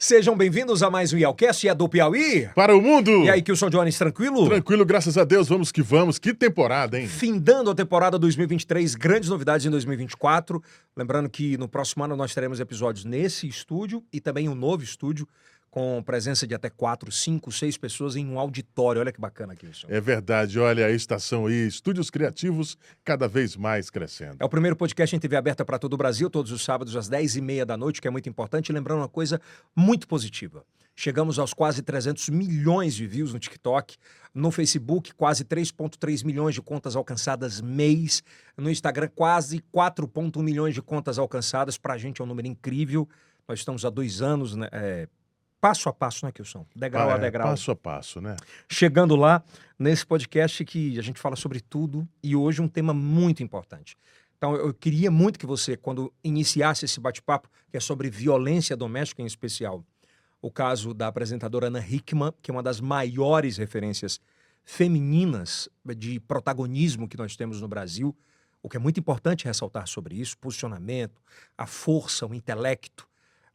Sejam bem-vindos a mais um IALcast, é do Piauí. Para o mundo! E aí, Kilson Jones, tranquilo? Tranquilo, graças a Deus, vamos que vamos. Que temporada, hein? Findando a temporada 2023, grandes novidades em 2024. Lembrando que no próximo ano nós teremos episódios nesse estúdio e também um novo estúdio com presença de até 4, 5, 6 pessoas em um auditório. Olha que bacana, Kilson. É verdade, olha a estação aí, estúdios criativos cada vez mais crescendo. É o primeiro podcast em TV aberta para todo o Brasil, todos os sábados às 10h30 da noite, que é muito importante. E lembrando uma coisa muito positiva. Chegamos aos quase 300 milhões de views no TikTok, no Facebook, quase 3,3 milhões de contas alcançadas mês, no Instagram, quase 4,1 milhões de contas alcançadas. Pra gente é um número incrível. Nós estamos há 2 anos, né? Passo a passo, né, Kilson? Degrau a degrau. Passo a passo, né? Chegando lá, nesse podcast que a gente fala sobre tudo e hoje um tema muito importante. Então, eu queria muito que você, quando iniciasse esse bate-papo, que é sobre violência doméstica em especial, o caso da apresentadora Ana Hickman, que é uma das maiores referências femininas de protagonismo que nós temos no Brasil, o que é muito importante ressaltar sobre isso, posicionamento, a força, o intelecto,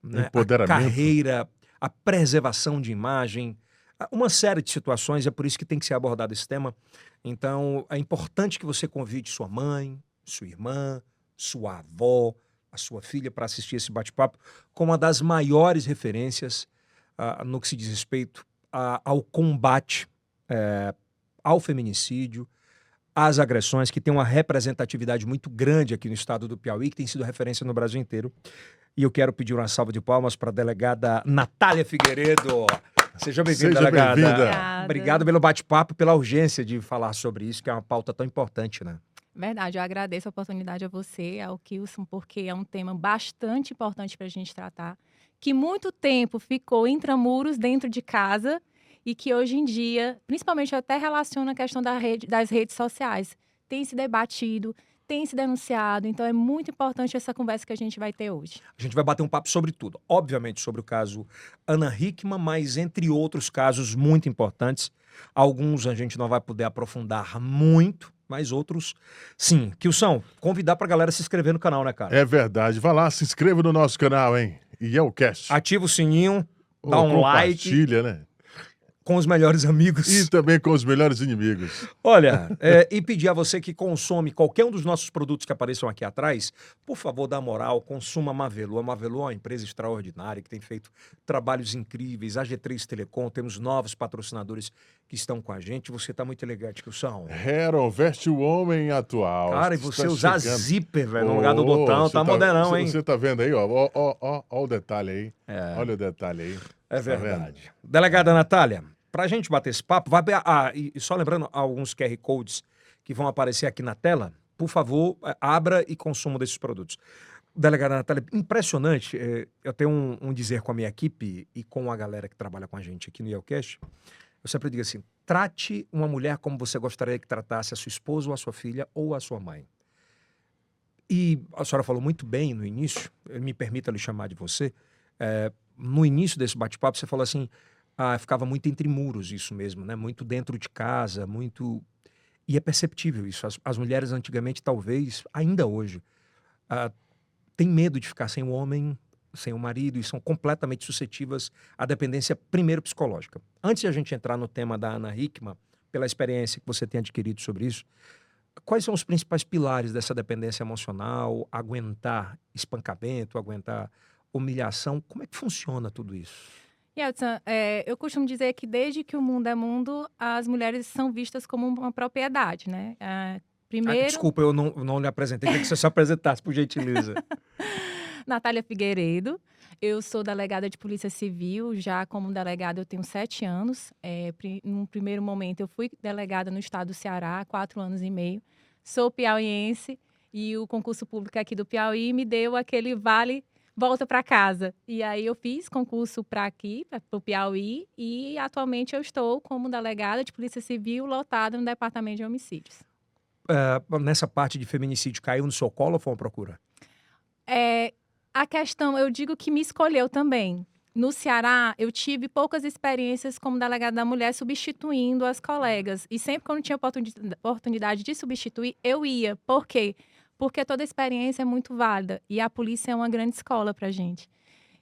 né, Empoderamento. a carreira, a preservação de imagem, uma série de situações, é por isso que tem que ser abordado esse tema. Então, é importante que você convide sua mãe, sua irmã, sua avó, a sua filha para assistir esse bate-papo como uma das maiores referências no que se diz respeito ao combate ao feminicídio, às agressões, que tem uma representatividade muito grande aqui no estado do Piauí, que tem sido referência no Brasil inteiro. E eu quero pedir uma salva de palmas para a delegada Natália Figueiredo. Seja bem-vinda, delegada. Bem-vinda. Obrigado pelo bate-papo, pela urgência de falar sobre isso, que é uma pauta tão importante, né? Verdade, eu agradeço a oportunidade a você, ao Kilson, porque é um tema bastante importante para a gente tratar, que muito tempo ficou intramuros dentro de casa e que hoje em dia, principalmente até relaciona a questão das redes sociais, tem se debatido, tem se denunciado, então é muito importante essa conversa que a gente vai ter hoje. A gente vai bater um papo sobre tudo, obviamente sobre o caso Ana Hickman, mas entre outros casos muito importantes. Alguns a gente não vai poder aprofundar muito, mas outros sim. Kilson, convidar pra galera se inscrever no canal, né, cara? É verdade, vá lá, se inscreva no nosso canal, hein? IALcast. Ativa o sininho, dá um like Compartilha, né? com os melhores amigos. E também com os melhores inimigos. Olha, e pedir a você que consome qualquer um dos nossos produtos que apareçam aqui atrás, por favor, dá moral, consuma a Mavelô. A Mavelô é uma empresa extraordinária que tem feito trabalhos incríveis. A G3 Telecom, temos novos patrocinadores que estão com a gente. Você tá muito elegante, Kilson. Heron, veste o homem atual. Cara, e você Está usar chegando. zíper, velho, no lugar do botão, você tá modernão, hein? Você tá vendo aí, ó o detalhe aí. Olha o detalhe aí. É Tá vendo? verdade. Delegada Natália, pra gente bater esse papo, e só lembrando alguns QR Codes que vão aparecer aqui na tela, por favor, abra e consuma desses produtos. Delegada Natália, impressionante, eu tenho um dizer com a minha equipe e com a galera que trabalha com a gente aqui no IALcast, eu sempre digo assim, trate uma mulher como você gostaria que tratasse a sua esposa ou a sua filha ou a sua mãe. E a senhora falou muito bem no início, me permita lhe chamar de você, no início desse bate-papo você falou assim, ficava muito entre muros isso mesmo, né? Muito dentro de casa, muito... E é perceptível isso. As mulheres antigamente, talvez, ainda hoje, têm medo de ficar sem o homem, sem o marido, e são completamente suscetíveis à dependência, primeiro, psicológica. Antes de a gente entrar no tema da Ana Hickman, pela experiência que você tem adquirido sobre isso, quais são os principais pilares dessa dependência emocional? Aguentar espancamento, aguentar humilhação? Como é que funciona tudo isso? Yeltsin, eu costumo dizer que desde que o mundo é mundo, as mulheres são vistas como uma propriedade, né? Primeiro... Desculpa, eu não lhe apresentei, queria que você se apresentasse, por gentileza. Natália Figueiredo, eu sou delegada de Polícia Civil, já como delegada eu tenho 7 anos. Num primeiro momento eu fui delegada no estado do Ceará, 4 anos e meio. Sou piauiense e o concurso público aqui do Piauí me deu aquele vale volta para casa. E aí eu fiz concurso para aqui, para o Piauí, e atualmente eu estou como delegada de Polícia Civil lotada no Departamento de Homicídios. Nessa parte de feminicídio, caiu no seu colo ou foi uma procura? A questão, eu digo que me escolheu também. No Ceará, eu tive poucas experiências como delegada da mulher substituindo as colegas. E sempre quando tinha oportunidade de substituir, eu ia. Por quê? Porque toda experiência é muito válida. E a polícia é uma grande escola pra gente.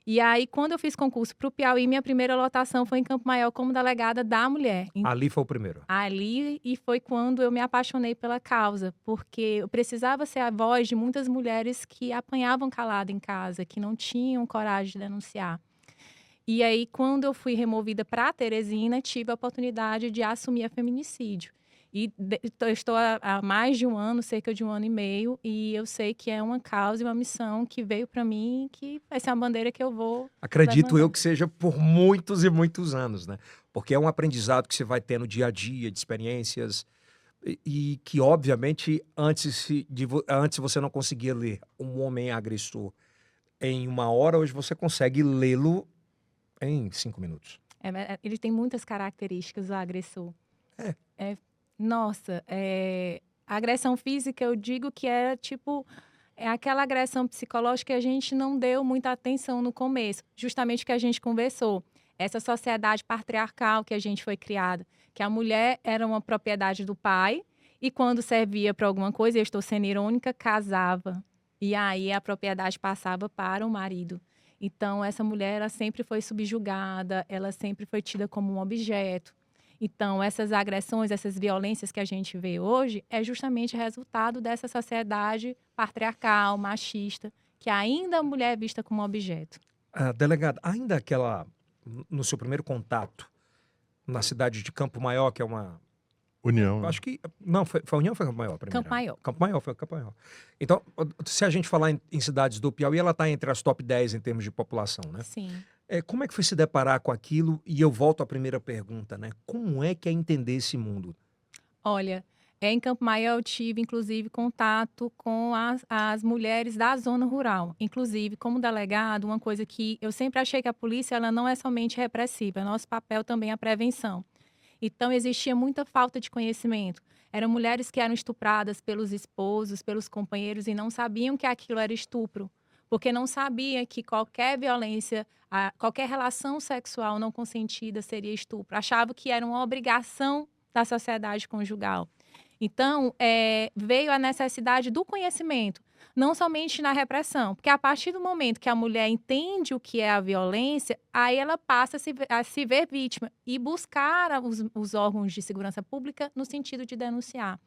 E aí, quando eu fiz concurso para o Piauí, minha primeira lotação foi em Campo Maior como delegada da mulher. Ali foi o primeiro. Ali, e foi quando eu me apaixonei pela causa, porque eu precisava ser a voz de muitas mulheres que apanhavam calada em casa, que não tinham coragem de denunciar. E aí, quando eu fui removida para Teresina, tive a oportunidade de assumir a feminicídio. E estou há mais de um ano, cerca de um ano e meio, e eu sei que é uma causa e uma missão que veio para mim, que vai ser uma bandeira que eu vou Acredito eu levantar. que seja por muitos e muitos anos, né? Porque é um aprendizado que você vai ter no dia a dia, de experiências, e que, obviamente, antes você não conseguia ler um homem agressor em uma hora, hoje você consegue lê-lo em 5 minutos. Ele tem muitas características, o agressor. Nossa, a agressão física, eu digo que é tipo, é aquela agressão psicológica que a gente não deu muita atenção no começo, justamente o que a gente conversou. Essa sociedade patriarcal que a gente foi criada, que a mulher era uma propriedade do pai e quando servia para alguma coisa, eu estou sendo irônica, casava. E aí a propriedade passava para o marido. Então, essa mulher, ela sempre foi subjugada, ela sempre foi tida como um objeto. Então, essas agressões, essas violências que a gente vê hoje é justamente resultado dessa sociedade patriarcal, machista, que ainda a mulher é vista como objeto. Delegado, ainda no seu primeiro contato na cidade de Campo Maior, que é uma... União, né? Acho que... Não, foi a União ou foi Campo Maior primeiro? Campo Maior. Campo Maior, foi Campo Maior. Então, se a gente falar em cidades do Piauí, ela está entre as top 10 em termos de população, né? Sim. Como é que foi se deparar com aquilo? E eu volto à primeira pergunta, né? Como é que é entender esse mundo? Olha, em Campo Maior eu tive, inclusive, contato com as mulheres da zona rural. Inclusive, como delegado, uma coisa que eu sempre achei que a polícia ela não é somente repressiva, nosso papel também é a prevenção. Então, existia muita falta de conhecimento. Eram mulheres que eram estupradas pelos esposos, pelos companheiros e não sabiam que aquilo era estupro. Porque não sabia que qualquer violência, qualquer relação sexual não consentida seria estupro. Achavam que era uma obrigação da sociedade conjugal. Então, veio a necessidade do conhecimento, não somente na repressão, porque a partir do momento que a mulher entende o que é a violência, aí ela passa a se ver vítima e buscar os órgãos de segurança pública no sentido de denunciar.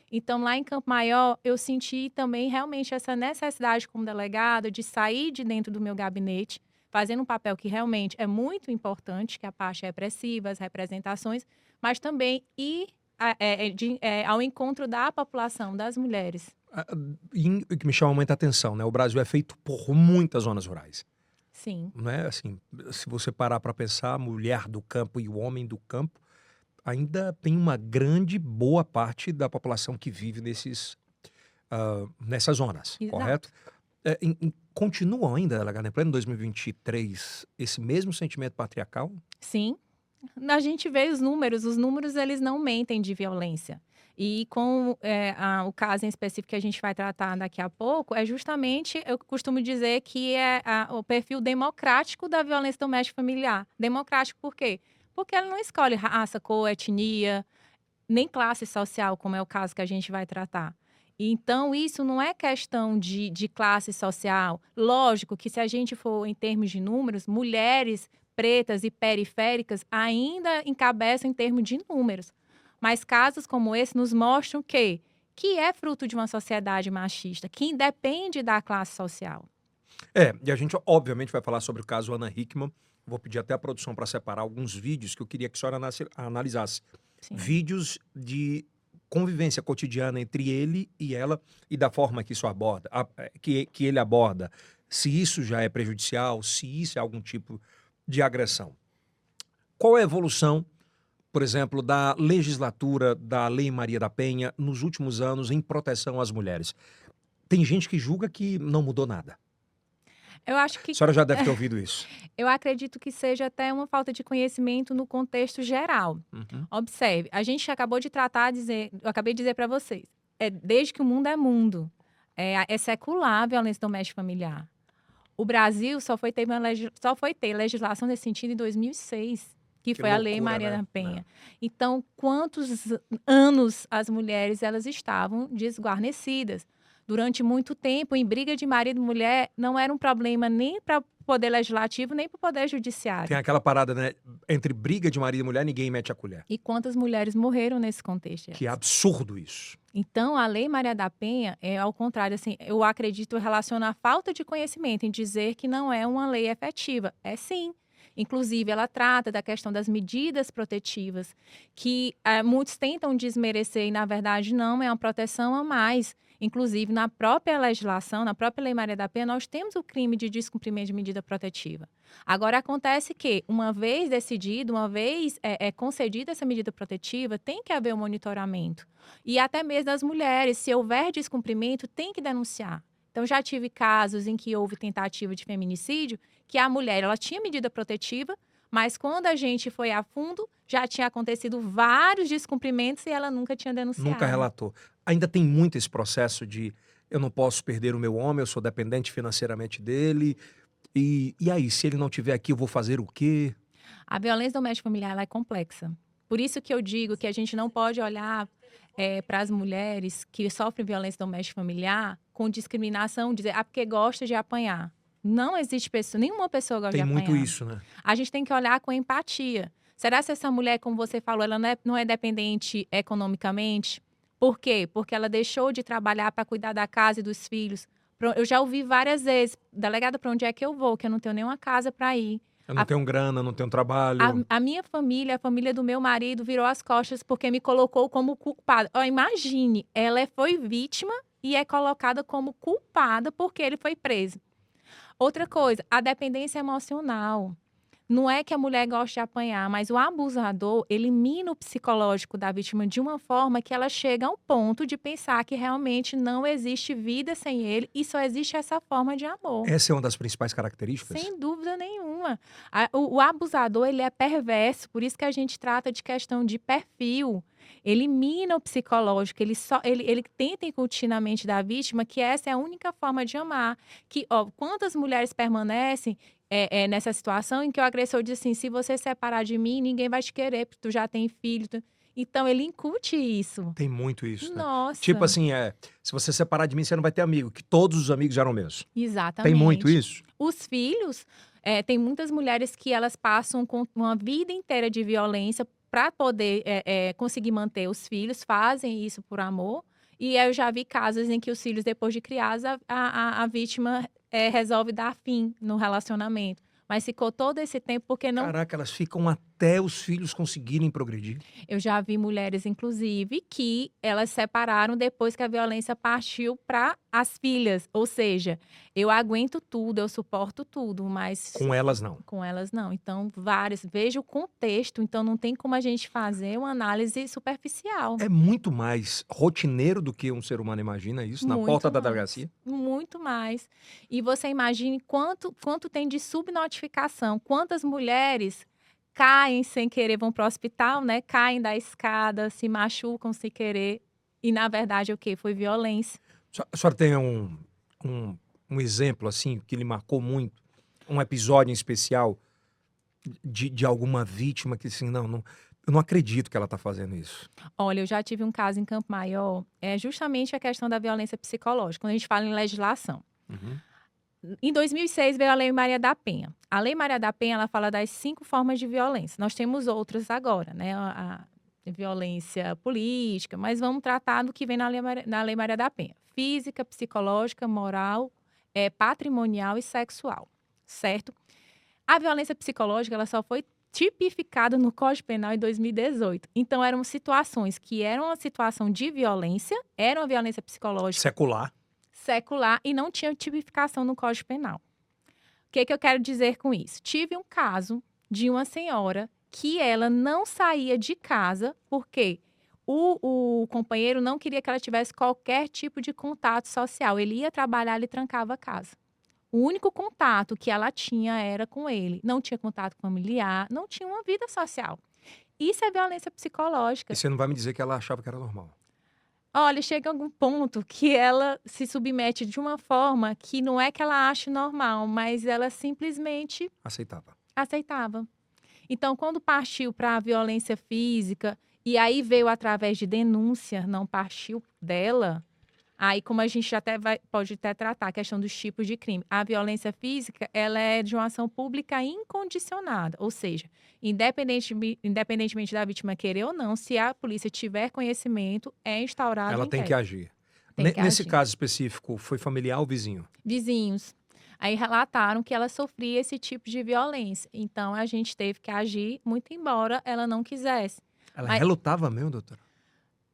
Então, lá em Campo Maior, eu senti também realmente essa necessidade como delegada de sair de dentro do meu gabinete, fazendo um papel que realmente é muito importante, que é a parte repressiva, as representações, mas também ir ao encontro da população, das mulheres. E o que me chama muita atenção, né? O Brasil é feito por muitas zonas rurais. Sim. Não é assim, se você parar para pensar, a mulher do campo e o homem do campo, ainda tem uma grande, boa parte da população que vive nessas zonas, Exato. correto? Continuam ainda, delegado, em pleno 2023, esse mesmo sentimento patriarcal? Sim. A gente vê os números eles não mentem de violência. E com o caso em específico que a gente vai tratar daqui a pouco, é justamente, eu costumo dizer que é o perfil democrático da violência doméstica familiar. Democrático por quê? Porque ela não escolhe raça, cor, etnia, nem classe social, como é o caso que a gente vai tratar. Então, isso não é questão de classe social. Lógico que se a gente for em termos de números, mulheres pretas e periféricas ainda encabeçam em termos de números. Mas casos como esse nos mostram que é fruto de uma sociedade machista, que independe da classe social. E a gente obviamente vai falar sobre o caso Ana Hickman. Vou pedir até a produção para separar alguns vídeos que eu queria que a senhora analisasse. Sim. Vídeos de convivência cotidiana entre ele e ela e da forma que isso aborda, que ele aborda, se isso já é prejudicial, se isso é algum tipo de agressão. Qual é a evolução, por exemplo, da legislatura da Lei Maria da Penha nos últimos anos em proteção às mulheres? Tem gente que julga que não mudou nada. Eu acho que A senhora já deve ter ouvido isso. eu acredito que seja até uma falta de conhecimento no contexto geral. Uhum. Observe, a gente acabou de eu acabei de dizer para vocês, desde que o mundo é mundo, é secular a violência doméstica familiar. O Brasil só foi ter legislação nesse sentido em 2006, que foi a Lei Maria da Penha. Então, quantos anos as mulheres elas estavam desguarnecidas? Durante muito tempo, em briga de marido e mulher, não era um problema nem para o Poder Legislativo, nem para o Poder Judiciário. Tem aquela parada, né? Entre briga de marido e mulher, ninguém mete a colher. E quantas mulheres morreram nesse contexto? Que absurdo isso. Então, a Lei Maria da Penha é ao contrário, assim, eu acredito relaciona a falta de conhecimento em dizer que não é uma lei efetiva. É sim. Inclusive, ela trata da questão das medidas protetivas, que muitos tentam desmerecer e, na verdade, não é uma proteção a mais. Inclusive, na própria legislação, na própria Lei Maria da Penha, nós temos o crime de descumprimento de medida protetiva. Agora, acontece que, uma vez decidido, uma vez concedida essa medida protetiva, tem que haver um monitoramento. E até mesmo das mulheres, se houver descumprimento, tem que denunciar. Então, já tive casos em que houve tentativa de feminicídio, que a mulher ela tinha medida protetiva, mas quando a gente foi a fundo, já tinha acontecido vários descumprimentos e ela nunca tinha denunciado. Nunca relatou. Ainda tem muito esse processo de eu não posso perder o meu homem, eu sou dependente financeiramente dele. E aí, se ele não estiver aqui, eu vou fazer o quê? A violência doméstica familiar ela é complexa. Por isso que eu digo que a gente não pode olhar para as mulheres que sofrem violência doméstica familiar com discriminação, dizer, porque gosta de apanhar. Não existe pessoa, nenhuma pessoa gosta de apanhar. Tem muito isso, né? A gente tem que olhar com empatia. Será que essa mulher, como você falou, ela não é dependente economicamente? Por quê? Porque ela deixou de trabalhar para cuidar da casa e dos filhos. Eu já ouvi várias vezes, delegada, para onde é que eu vou? Que eu não tenho nenhuma casa para ir. Eu não tenho grana, não tenho trabalho. A minha família, a família do meu marido, virou as costas porque me colocou como culpada. Imagine, ela foi vítima e é colocada como culpada porque ele foi preso. Outra coisa, a dependência emocional. Não é que a mulher gosta de apanhar, mas o abusador elimina o psicológico da vítima de uma forma que ela chega ao ponto de pensar que realmente não existe vida sem ele e só existe essa forma de amor. Essa é uma das principais características? Sem dúvida nenhuma. O abusador, ele é perverso, por isso que a gente trata de questão de perfil. Elimina o psicológico, ele tenta incutir na mente da vítima que essa é a única forma de amar. Que, quantas mulheres permanecem nessa situação em que o agressor diz assim, se você separar de mim, ninguém vai te querer, porque tu já tem filho. Então, ele incute isso. Tem muito isso, né? Nossa. Tipo assim, se você separar de mim, você não vai ter amigo, que todos os amigos eram meus. Exatamente. Tem muito isso? Os filhos, tem muitas mulheres que elas passam com uma vida inteira de violência para poder conseguir manter os filhos, fazem isso por amor. E eu já vi casos em que os filhos, depois de criados, a vítima resolve dar fim no relacionamento. Mas ficou todo esse tempo porque não... Caraca, elas ficam até os filhos conseguirem progredir. Eu já vi mulheres, inclusive, que elas separaram depois que a violência partiu para as filhas. Ou seja, eu aguento tudo, eu suporto tudo, mas... Com elas, não. Com elas, não. Então, veja o contexto. Então, não tem como a gente fazer uma análise superficial. É muito mais rotineiro do que um ser humano imagina isso, na Muito porta da mais. delegacia. Muito mais. E você imagine quanto tem de subnotificação. Quantas mulheres caem sem querer, vão para o hospital, né? Caem da escada, se machucam sem querer. E, na verdade, o quê? Foi violência. A senhora tem um exemplo, assim, que lhe marcou muito? Um episódio em especial de alguma vítima que, assim, eu não acredito que ela está fazendo isso. Olha, eu já tive um caso em Campo Maior, é justamente a questão da violência psicológica, quando a gente fala em legislação. Uhum. Em 2006 veio a Lei Maria da Penha. A Lei Maria da Penha, ela fala das 5 formas de violência. Nós temos outras agora, né? A violência política, mas vamos tratar do que vem na Lei Maria da Penha. Física, psicológica, moral, patrimonial e sexual, certo? A violência psicológica, ela só foi tipificada no Código Penal em 2018. Então, eram situações que eram uma situação de violência, era uma violência psicológica secular e não tinha tipificação no Código Penal. O que eu quero dizer com isso? Tive um caso de uma senhora que ela não saía de casa porque o companheiro não queria que ela tivesse qualquer tipo de contato social. Ele ia trabalhar, ele trancava a casa. O único contato que ela tinha era com ele. Não tinha contato familiar, não tinha uma vida social. Isso é violência psicológica. E você não vai me dizer que ela achava que era normal? Olha, chega a algum ponto que ela se submete de uma forma que não é que ela ache normal, mas ela simplesmente aceitava. Então, quando partiu para a violência física, e aí veio através de denúncia, não partiu dela, Aí, como a gente até pode até tratar a questão dos tipos de crime. A violência física, ela é de uma ação pública incondicionada. Ou seja, independentemente da vítima querer ou não, se a polícia tiver conhecimento, é instaurado o Ela tem que inquérito. agir. Tem que Nesse agir. caso específico, foi familiar ou vizinho? Vizinhos. Aí relataram que ela sofria esse tipo de violência. Então, a gente teve que agir, muito embora ela não quisesse. Ela Mas- relutava mesmo, doutora?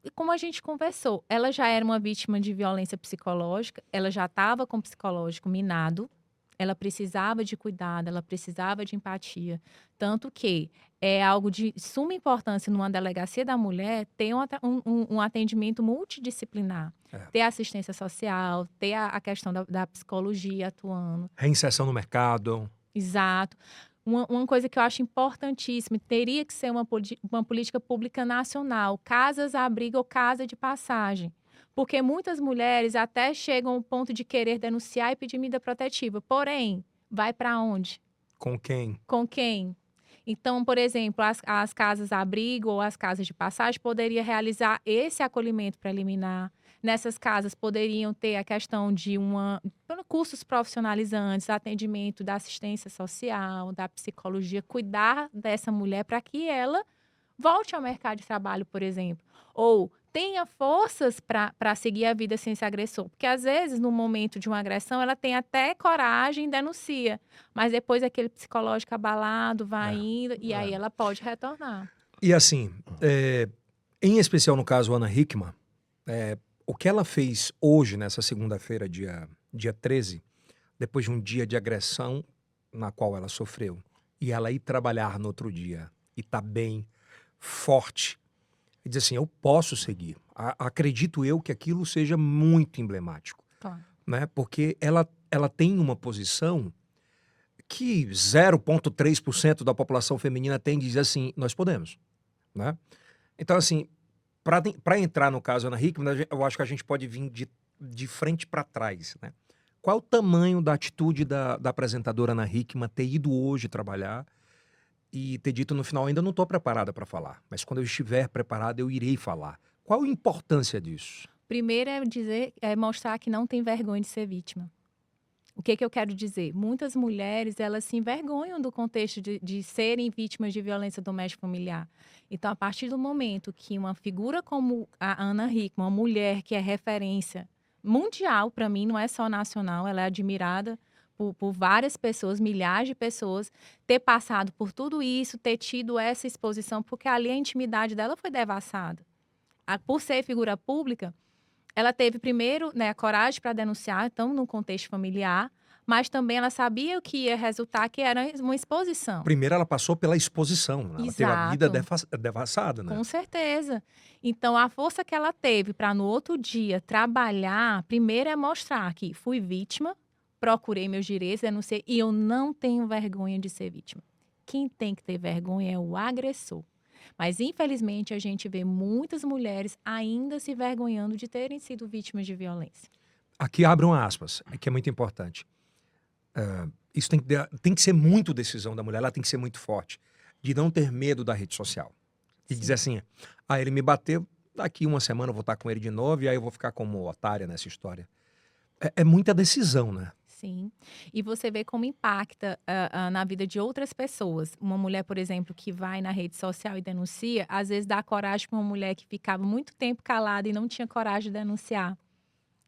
E como a gente conversou, ela já era uma vítima de violência psicológica, ela já estava com o psicológico minado, ela precisava de cuidado, ela precisava de empatia. Tanto que é algo de suma importância numa delegacia da mulher ter um atendimento multidisciplinar. É. Ter assistência social, ter a questão da psicologia atuando. Reinserção no mercado. Exato. Uma coisa que eu acho importantíssima, teria que ser uma política pública nacional, casas-abrigo ou casa de passagem. Porque muitas mulheres até chegam ao ponto de querer denunciar e pedir medida protetiva. Porém, vai para onde? Com quem? Com quem? Então, por exemplo, as casas-abrigo ou as casas de passagem poderiam realizar esse acolhimento preliminar. Nessas casas poderiam ter a questão de cursos profissionalizantes, atendimento da assistência social, da psicologia, cuidar dessa mulher para que ela volte ao mercado de trabalho, por exemplo. Ou tenha forças para seguir a vida sem esse agressor. Porque, às vezes, no momento de uma agressão, ela tem até coragem e denuncia. Mas depois aquele psicológico abalado vai indo e aí ela pode retornar. E assim, em especial no caso Ana Hickman, o que ela fez hoje, nessa segunda-feira, dia 13, depois de um dia de agressão na qual ela sofreu, e ela ir trabalhar no outro dia e tá bem, forte, e dizer assim, eu posso seguir. Acredito eu que aquilo seja muito emblemático, Claro. né? Porque ela tem uma posição que 0,3% da população feminina tem de dizer assim, nós podemos, né? Então, assim, para entrar no caso Ana Hickman, eu acho que a gente pode vir de frente para trás, né? Qual é o tamanho da atitude da apresentadora Ana Hickman ter ido hoje trabalhar e ter dito no final, ainda não estou preparada para falar, mas quando eu estiver preparada eu irei falar. Qual a importância disso? Primeiro é mostrar que não tem vergonha de ser vítima. O que eu quero dizer? Muitas mulheres, elas se envergonham do contexto de serem vítimas de violência doméstica familiar. Então, a partir do momento que uma figura como a Ana Hickman, uma mulher que é referência mundial, para mim, não é só nacional, ela é admirada por várias pessoas, milhares de pessoas, ter passado por tudo isso, ter tido essa exposição, porque ali a intimidade dela foi devassada. Por ser figura pública, ela teve primeiro, né, a coragem para denunciar, então, no contexto familiar, mas também ela sabia o que ia resultar, que era uma exposição. Primeiro ela passou pela exposição, né? Ela teve a vida devassada, né? Com certeza. Então, a força que ela teve para no outro dia trabalhar, primeiro é mostrar que fui vítima, procurei meus direitos, denunciei, e eu não tenho vergonha de ser vítima. Quem tem que ter vergonha é o agressor. Mas, infelizmente, a gente vê muitas mulheres ainda se vergonhando de terem sido vítimas de violência. Aqui abram aspas, que é muito importante. Isso tem que ser muito decisão da mulher, ela tem que ser muito forte. De não ter medo da rede social. De dizer assim, ele me bateu, daqui uma semana eu vou estar com ele de novo e aí eu vou ficar como otária nessa história. É muita decisão, né? Sim. E você vê como impacta na vida de outras pessoas. Uma mulher, por exemplo, que vai na rede social e denuncia, às vezes dá coragem para uma mulher que ficava muito tempo calada e não tinha coragem de denunciar.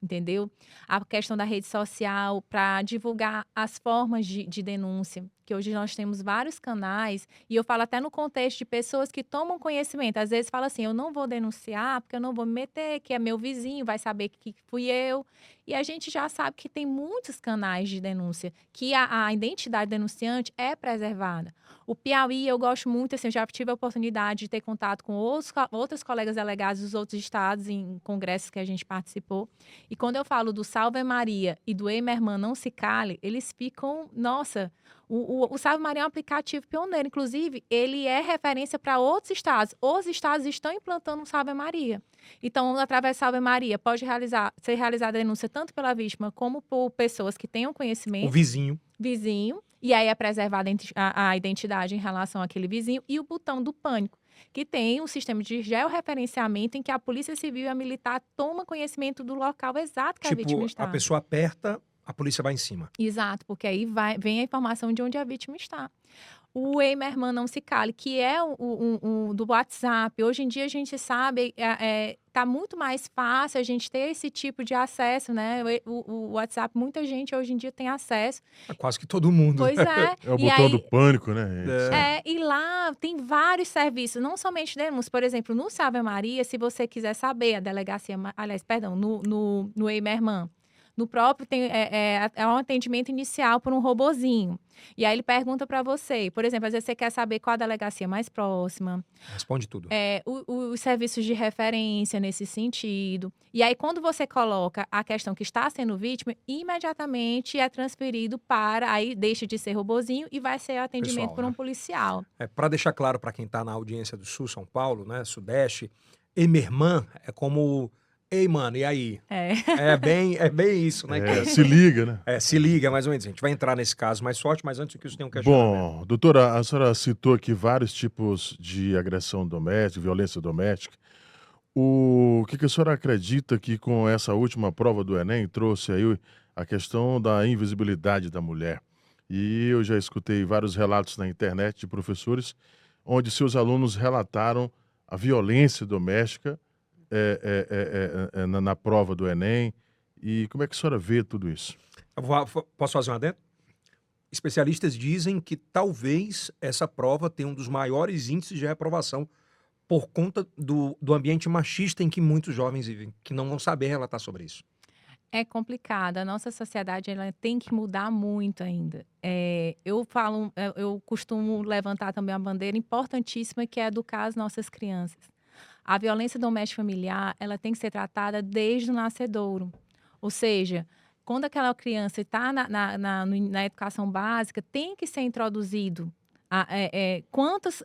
Entendeu? A questão da rede social para divulgar as formas de denúncia, que hoje nós temos vários canais, e eu falo até no contexto de pessoas que tomam conhecimento. Às vezes fala assim, eu não vou denunciar porque eu não vou me meter, que é meu vizinho, vai saber que fui eu. E a gente já sabe que tem muitos canais de denúncia, que a identidade denunciante é preservada. O Piauí, eu gosto muito, assim, eu já tive a oportunidade de ter contato com outros colegas delegados dos outros estados em congressos que a gente participou. E quando eu falo do Salve Maria e do Ei Minha Irmã Não Se Cale, eles ficam, nossa, o Salve Maria é um aplicativo pioneiro. Inclusive, ele é referência para outros estados. Os estados estão implantando o Salve Maria. Então, através do Salve Maria, pode ser realizada a denúncia tanto pela vítima como por pessoas que tenham conhecimento. O vizinho. E aí é preservada a identidade em relação àquele vizinho. E o botão do pânico. que tem um sistema de georreferenciamento em que a Polícia Civil e a Militar toma conhecimento do local exato que a vítima Tipo, a está. pessoa aperta, a polícia vai em cima. Exato, porque aí vem a informação de onde a vítima está. O Ei Minha Irmã Não Se Cale, que é do WhatsApp. Hoje em dia a gente sabe, tá muito mais fácil a gente ter esse tipo de acesso, né? O WhatsApp, muita gente hoje em dia tem acesso. Quase que todo mundo. Pois é. É o E botão aí, do pânico, né? e lá tem vários serviços, não somente denúncias. Por exemplo, no Salve Maria, se você quiser saber, a delegacia, aliás, perdão, no Ei Minha Irmã, no próprio tem um atendimento inicial por um robozinho. E aí ele pergunta para você, por exemplo, às vezes você quer saber qual a delegacia mais próxima, Responde tudo. os serviços de referência nesse sentido. E aí, quando você coloca a questão que está sendo vítima, imediatamente é transferido aí deixa de ser robozinho e vai ser atendimento Pessoal, por um né? policial. Para deixar claro para quem está na audiência do Sul, São Paulo, né, Sudeste, Ei Minha Irmã é como, ei, mano, e aí? É bem isso, né? Se liga, né? Se liga, mais ou menos. A gente vai entrar nesse caso mais forte, mas antes que isso tenha um questionamento. Bom, doutora, a senhora citou aqui vários tipos de agressão doméstica, violência doméstica. O que a senhora acredita que com essa última prova do Enem trouxe aí a questão da invisibilidade da mulher? E eu já escutei vários relatos na internet de professores onde seus alunos relataram a violência doméstica na prova do Enem. E como é que a senhora vê tudo isso? Posso fazer um adendo? Especialistas dizem que talvez essa prova tenha um dos maiores índices de reprovação por conta do ambiente machista em que muitos jovens vivem, que não vão saber relatar sobre isso. É complicado. A nossa sociedade ela tem que mudar muito ainda. Eu costumo levantar também uma bandeira importantíssima que é educar as nossas crianças. A violência doméstica familiar ela tem que ser tratada desde o nascedouro. Ou seja, quando aquela criança está na educação básica, tem que ser introduzido quantos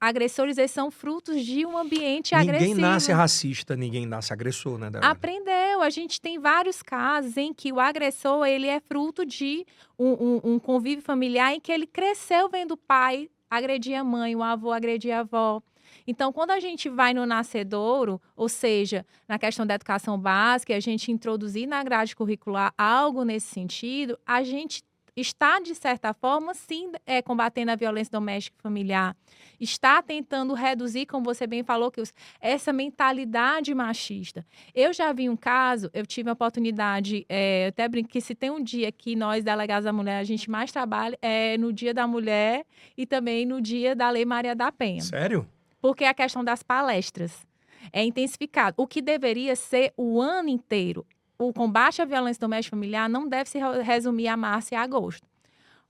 agressores eles são frutos de um ambiente agressivo. Ninguém nasce racista, ninguém nasce agressor, né, Débora? Aprendeu. A gente tem vários casos em que o agressor ele é fruto de um convívio familiar em que ele cresceu vendo o pai agredir a mãe, o avô agredir a avó. Então, quando a gente vai no nascedouro, ou seja, na questão da educação básica, a gente introduzir na grade curricular algo nesse sentido, a gente está, de certa forma, sim, combatendo a violência doméstica e familiar. Está tentando reduzir, como você bem falou, essa mentalidade machista. Eu já vi um caso, eu tive a oportunidade, eu até brinco que se tem um dia que nós, delegados da mulher, a gente mais trabalha, é no Dia da Mulher e também no Dia da Lei Maria da Penha. Sério? Porque a questão das palestras é intensificado. O que deveria ser o ano inteiro. O combate à violência doméstica familiar não deve se resumir a março e agosto.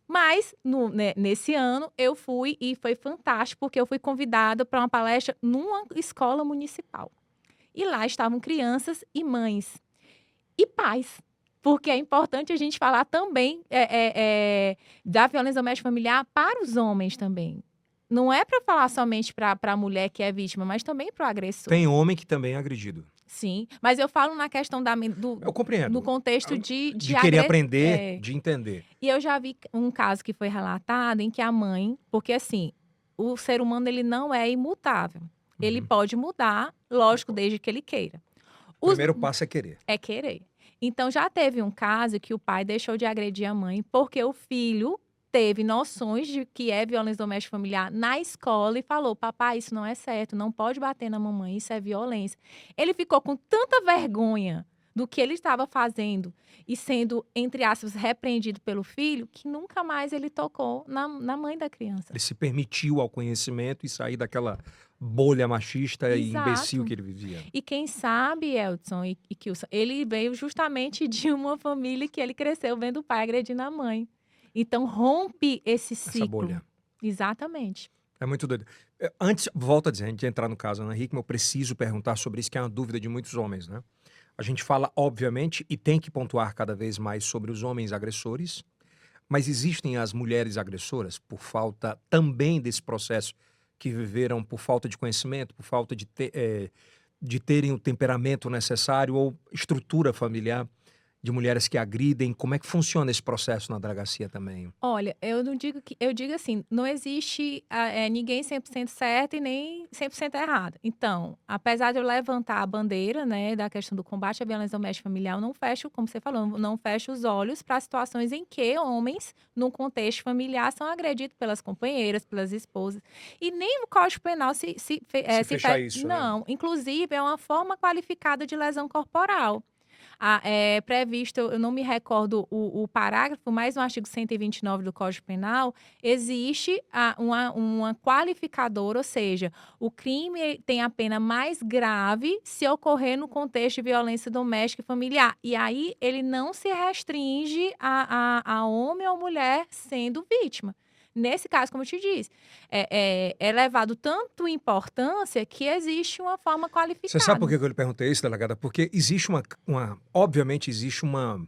Mas, nesse ano, eu fui e foi fantástico, porque eu fui convidada para uma palestra numa escola municipal. E lá estavam crianças e mães. E pais. Porque é importante a gente falar também da violência doméstica familiar para os homens também. Não é para falar somente para a mulher que é vítima, mas também para o agressor. Tem homem que também é agredido. Sim, mas eu falo na questão Eu compreendo. no contexto de querer aprender, de entender. E eu já vi um caso que foi relatado em que a mãe, porque assim, o ser humano ele não é imutável. Ele pode mudar, lógico, desde que ele queira. O primeiro passo é querer. É querer. Então já teve um caso que o pai deixou de agredir a mãe porque o filho teve noções de que é violência doméstica familiar na escola e falou: papai, isso não é certo, não pode bater na mamãe, isso é violência. Ele ficou com tanta vergonha do que ele estava fazendo e sendo, entre aspas, repreendido pelo filho, que nunca mais ele tocou na mãe da criança. Ele se permitiu ao conhecimento e sair daquela bolha machista e Exato. imbecil que ele vivia. E quem sabe, Eldson e Kilson, ele veio justamente de uma família que ele cresceu vendo o pai agredindo a mãe. Então, rompe esse ciclo. Essa bolha. Exatamente. É muito doido. Antes, volto a dizer, antes de entrar no caso Ana Hickman, eu preciso perguntar sobre isso, que é uma dúvida de muitos homens, né? A gente fala, obviamente, e tem que pontuar cada vez mais sobre os homens agressores, mas existem as mulheres agressoras por falta também desse processo que viveram por falta de conhecimento, por falta de terem o temperamento necessário ou estrutura familiar. de mulheres que agridem? Como é que funciona esse processo na delegacia também? Olha, eu não digo que eu digo assim, não existe ninguém 100% certo e nem 100% errado. Então, apesar de eu levantar a bandeira, né, da questão do combate à violência doméstica e familiar, eu não fecho, como você falou, não fecho os olhos para situações em que homens, num contexto familiar, são agredidos pelas companheiras, pelas esposas. E nem o Código Penal se fechar isso, né? Não, inclusive é uma forma qualificada de lesão corporal. É previsto, eu não me recordo o parágrafo, mas no artigo 129 do Código Penal, existe uma qualificadora, ou seja, o crime tem a pena mais grave se ocorrer no contexto de violência doméstica e familiar. E aí ele não se restringe a homem ou mulher sendo vítima. Nesse caso, como eu te disse, é levado tanto importância que existe uma forma qualificada. Você sabe por que eu lhe perguntei isso, delegada? Porque existe obviamente existe uma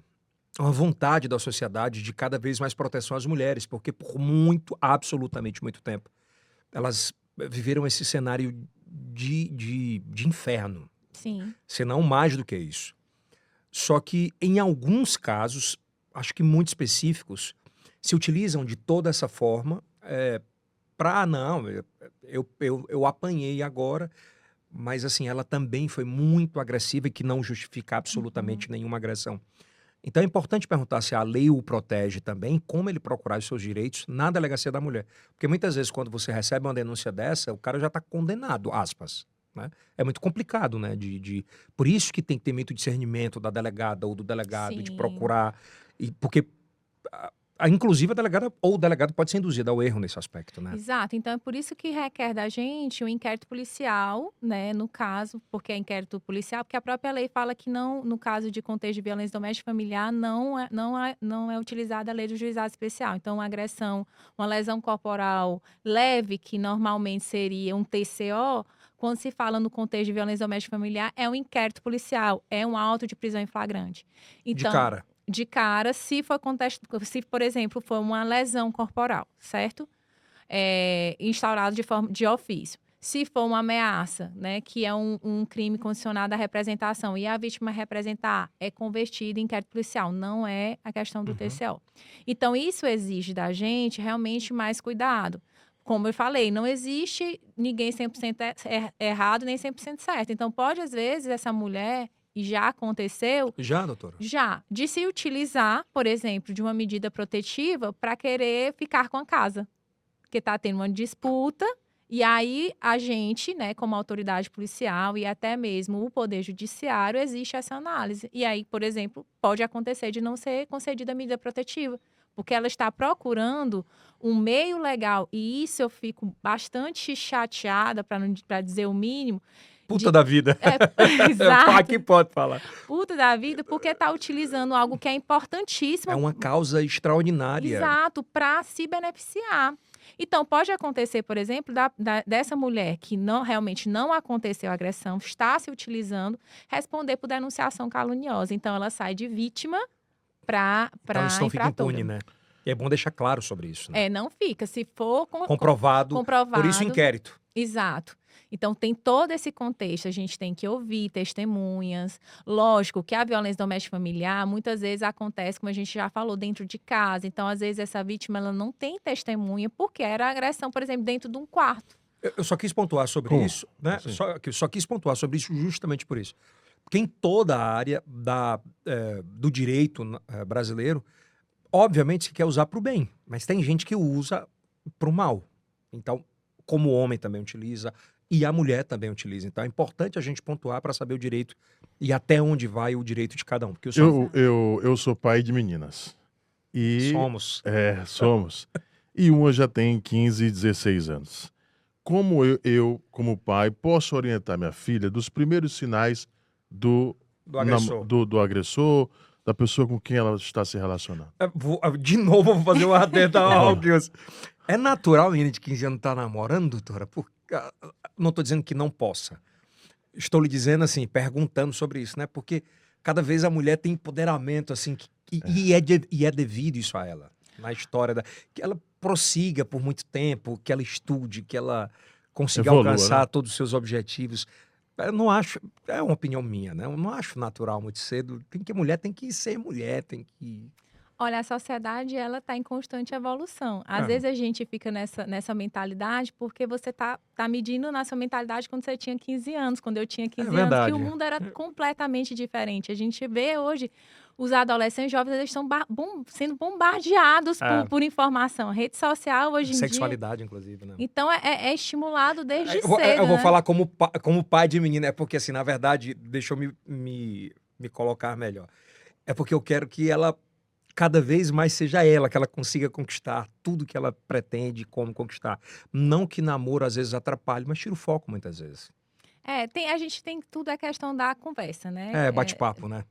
vontade da sociedade de cada vez mais proteção às mulheres, porque por absolutamente muito tempo, elas viveram esse cenário de inferno, Sim. se não mais do que isso. Só que em alguns casos, acho que muito específicos, se utilizam de toda essa forma não, eu apanhei agora, mas assim, ela também foi muito agressiva e que não justifica absolutamente nenhuma agressão. Então é importante perguntar se a lei o protege também, como ele procurar os seus direitos na delegacia da mulher. Porque muitas vezes quando você recebe uma denúncia dessa, o cara já está condenado, aspas. Né? É muito complicado, né? Por isso que tem que ter muito discernimento da delegada ou do delegado, de Sim. procurar. Porque inclusive a delegada ou o delegado pode ser induzido ao erro nesse aspecto, né? Exato. Então é por isso que requer da gente um inquérito policial, né, no caso, porque é inquérito policial, porque a própria lei fala que não, no caso de contexto de violência doméstica e familiar, não é utilizada a lei do juizado especial. Então, uma agressão, uma lesão corporal leve, que normalmente seria um TCO, quando se fala no contexto de violência doméstica e familiar, é um inquérito policial, é um auto de prisão em flagrante. De cara. De cara, se, por exemplo, for uma lesão corporal, certo? Instaurado de ofício. Se for uma ameaça, né, que é um crime condicionado à representação e a vítima representar, é convertido em inquérito policial, não é a questão do TCO. Então, isso exige da gente realmente mais cuidado. Como eu falei, não existe ninguém 100% errado nem 100% certo. Então, pode, às vezes, essa mulher... E já aconteceu... Já, doutora? Já. De se utilizar, por exemplo, de uma medida protetiva para querer ficar com a casa. Porque está tendo uma disputa e aí a gente, né, como autoridade policial e até mesmo o Poder Judiciário, existe essa análise. E aí, por exemplo, pode acontecer de não ser concedida a medida protetiva. Porque ela está procurando um meio legal. E isso eu fico bastante chateada, para dizer o mínimo, Puta da vida. Exato. Aqui pode falar. Puta da vida, porque está utilizando algo que é importantíssimo. É uma causa extraordinária. Exato, para se beneficiar. Então, pode acontecer, por exemplo, dessa mulher que realmente não aconteceu a agressão, está se utilizando, responder por denunciação caluniosa. Então, ela sai de vítima para Então isso não fica infratora. impune, né? E é bom deixar claro sobre isso. Né? Não fica. Se for comprovado. Por isso o inquérito. Exato. Então, tem todo esse contexto. A gente tem que ouvir testemunhas. Lógico que a violência doméstica familiar, muitas vezes acontece, como a gente já falou, dentro de casa. Então, às vezes, essa vítima ela não tem testemunha porque era agressão, por exemplo, dentro de um quarto. Eu só quis pontuar sobre isso, né? Só quis pontuar sobre isso justamente por isso. Porque em toda a área do direito brasileiro, obviamente se quer usar para o bem, mas tem gente que usa para o mal. Então, como o homem também utiliza e a mulher também utiliza. Então, é importante a gente pontuar para saber o direito e até onde vai o direito de cada um. Porque eu sou pai de meninas. E somos. Somos. E uma já tem 15, 16 anos. Como eu, como pai, posso orientar minha filha dos primeiros sinais do agressor, da pessoa com quem ela está se relacionando? De novo, vou fazer um adendo ao que é natural a menina de 15 anos estar namorando, doutora? Não estou dizendo que não possa. Estou lhe dizendo assim, perguntando sobre isso, né? Porque cada vez a mulher tem empoderamento, assim, e é devido isso a ela. Na história que ela prossiga por muito tempo, que ela estude, que ela consiga alcançar todos os seus objetivos. Eu não acho, é uma opinião minha, né? Eu não acho natural muito cedo. Mulher tem que ser mulher, tem que... Olha, a sociedade, ela está em constante evolução. Às É. vezes a gente fica nessa mentalidade porque você tá medindo na sua mentalidade quando você tinha 15 anos, quando eu tinha 15 anos, que o verdade. mundo era completamente diferente. A gente vê hoje os adolescentes jovens, eles estão sendo bombardeados por informação. A rede social hoje em dia. Sexualidade, inclusive, né? Então é estimulado desde Eu vou cedo, né? falar como pai de menina, é porque, assim, na verdade, deixa eu me colocar melhor. É porque eu quero que ela cada vez mais seja ela, que ela consiga conquistar tudo que ela pretende, como conquistar. Não que namoro às vezes atrapalhe, mas tira o foco muitas vezes. A gente tem tudo a questão da conversa, né? Bate-papo, né?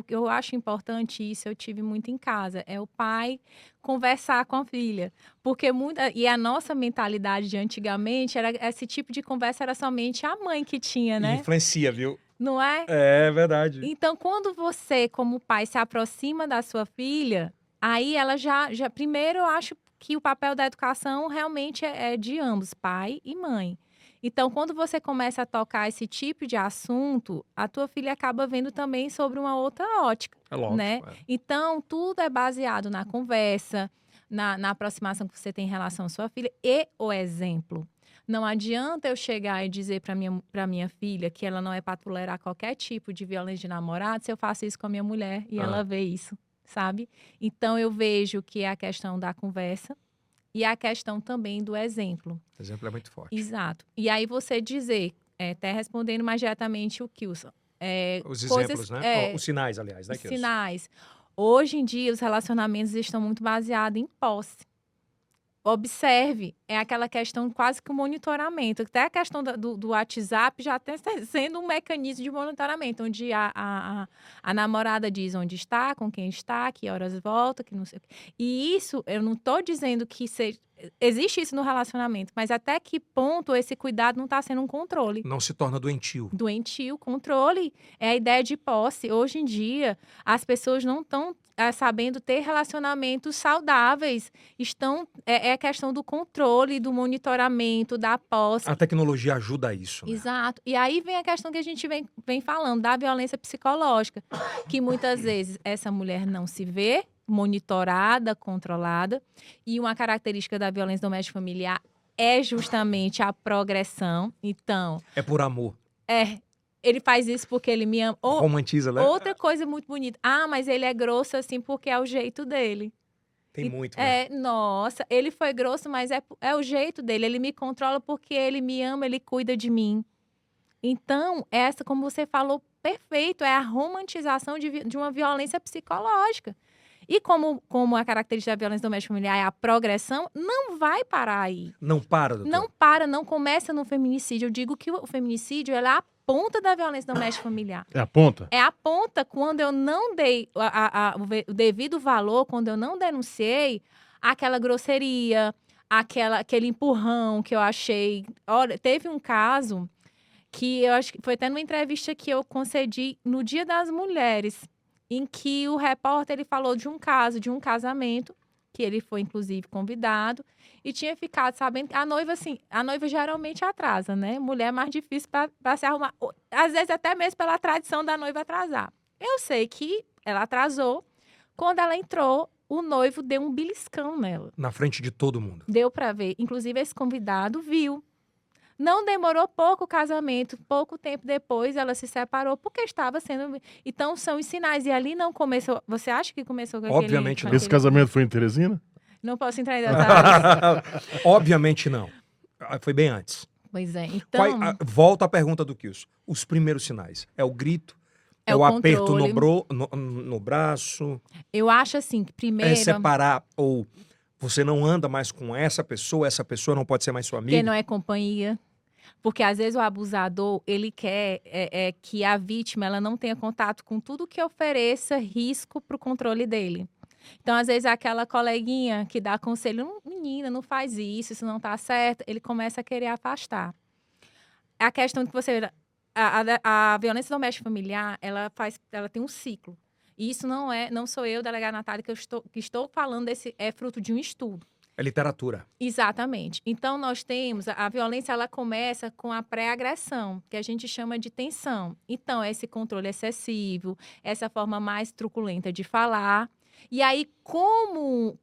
Eu acho importante isso, eu tive muito em casa, é o pai conversar com a filha, porque e a nossa mentalidade de antigamente, esse tipo de conversa era somente a mãe que tinha, E né? influencia, viu? Não é? É verdade. Então, quando você, como pai, se aproxima da sua filha, aí ela primeiro, eu acho que o papel da educação realmente é de ambos, pai e mãe. Então, quando você começa a tocar esse tipo de assunto, a tua filha acaba vendo também sobre uma outra ótica, É lógico. né? Então, tudo é baseado na conversa, na aproximação que você tem em relação à sua filha e o exemplo. Não adianta eu chegar e dizer para minha filha que ela não é para tolerar qualquer tipo de violência de namorado se eu faço isso com a minha mulher e ela vê isso, sabe? Então, eu vejo que é a questão da conversa e a questão também do exemplo. O exemplo é muito forte. Exato. E aí você dizer, até respondendo mais diretamente o Kilson. Os exemplos, né? Os sinais, aliás, né, Os Kilson? sinais. Hoje em dia, os relacionamentos estão muito baseados em posse. Observe, é aquela questão quase que o monitoramento. Até a questão do WhatsApp já está sendo um mecanismo de monitoramento, onde a namorada diz onde está, com quem está, que horas volta, que não sei o quê. E isso, eu não estou dizendo que existe isso no relacionamento, mas até que ponto esse cuidado não está sendo um controle. Não se torna doentio. Doentio, controle, é a ideia de posse. Hoje em dia, as pessoas não estão sabendo ter relacionamentos saudáveis. É a questão do controle, do monitoramento, da posse. A tecnologia ajuda a isso, né? Exato. E aí vem a questão que a gente vem falando, da violência psicológica, que muitas vezes essa mulher não se vê monitorada, controlada. E uma característica da violência doméstica familiar é justamente a progressão. Então... É por amor. Ele faz isso porque ele me ama. Romantiza, né? Outra coisa muito bonita. Ah, mas ele é grosso assim porque é o jeito dele. Tem muito, né? Nossa, ele foi grosso, mas é o jeito dele. Ele me controla porque ele me ama, ele cuida de mim. Então, essa, como você falou, perfeito, é a romantização de uma violência psicológica. E como a característica da violência doméstica familiar é a progressão, não vai parar aí. Não para, doutor. Não para, não começa no feminicídio. Eu digo que o feminicídio é a ponta da violência doméstica familiar. É a ponta? É a ponta quando eu não dei o devido valor, quando eu não denunciei aquela grosseria, aquele empurrão que eu achei. Olha, teve um caso que eu acho que foi até numa entrevista que eu concedi no Dia das Mulheres, em que o repórter ele falou de um caso, de um casamento, que ele foi inclusive convidado e tinha ficado sabendo que a noiva geralmente atrasa, né? Mulher é mais difícil para se arrumar, às vezes até mesmo pela tradição da noiva atrasar. Eu sei que ela atrasou, quando ela entrou, o noivo deu um beliscão nela. Na frente de todo mundo. Deu para ver, inclusive esse convidado viu. Não demorou pouco o casamento, pouco tempo depois ela se separou porque estava sendo... Então, são os sinais. E ali não começou... Você acha que começou com aquele... Obviamente não. Esse casamento foi em Teresina? Não posso entrar em detalhes. Obviamente não. Foi bem antes. Pois é, então... Volta à pergunta do Kilson. Os primeiros sinais. É o grito? É o aperto no braço? Eu acho assim, que primeiro... É separar ou... Você não anda mais com essa pessoa não pode ser mais sua amiga? Porque não é companhia. Porque, às vezes, o abusador, ele quer que a vítima ela não tenha contato com tudo que ofereça risco para o controle dele. Então, às vezes, aquela coleguinha que dá conselho, menina, não faz isso não tá certo, ele começa a querer afastar. A questão que você... A violência doméstica familiar, ela tem um ciclo. E isso não sou eu, delegada Natália, que estou falando é fruto de um estudo. É literatura. Exatamente. Então, nós temos, a violência, ela começa com a pré-agressão, que a gente chama de tensão. Então, esse controle excessivo, essa forma mais truculenta de falar. E aí, como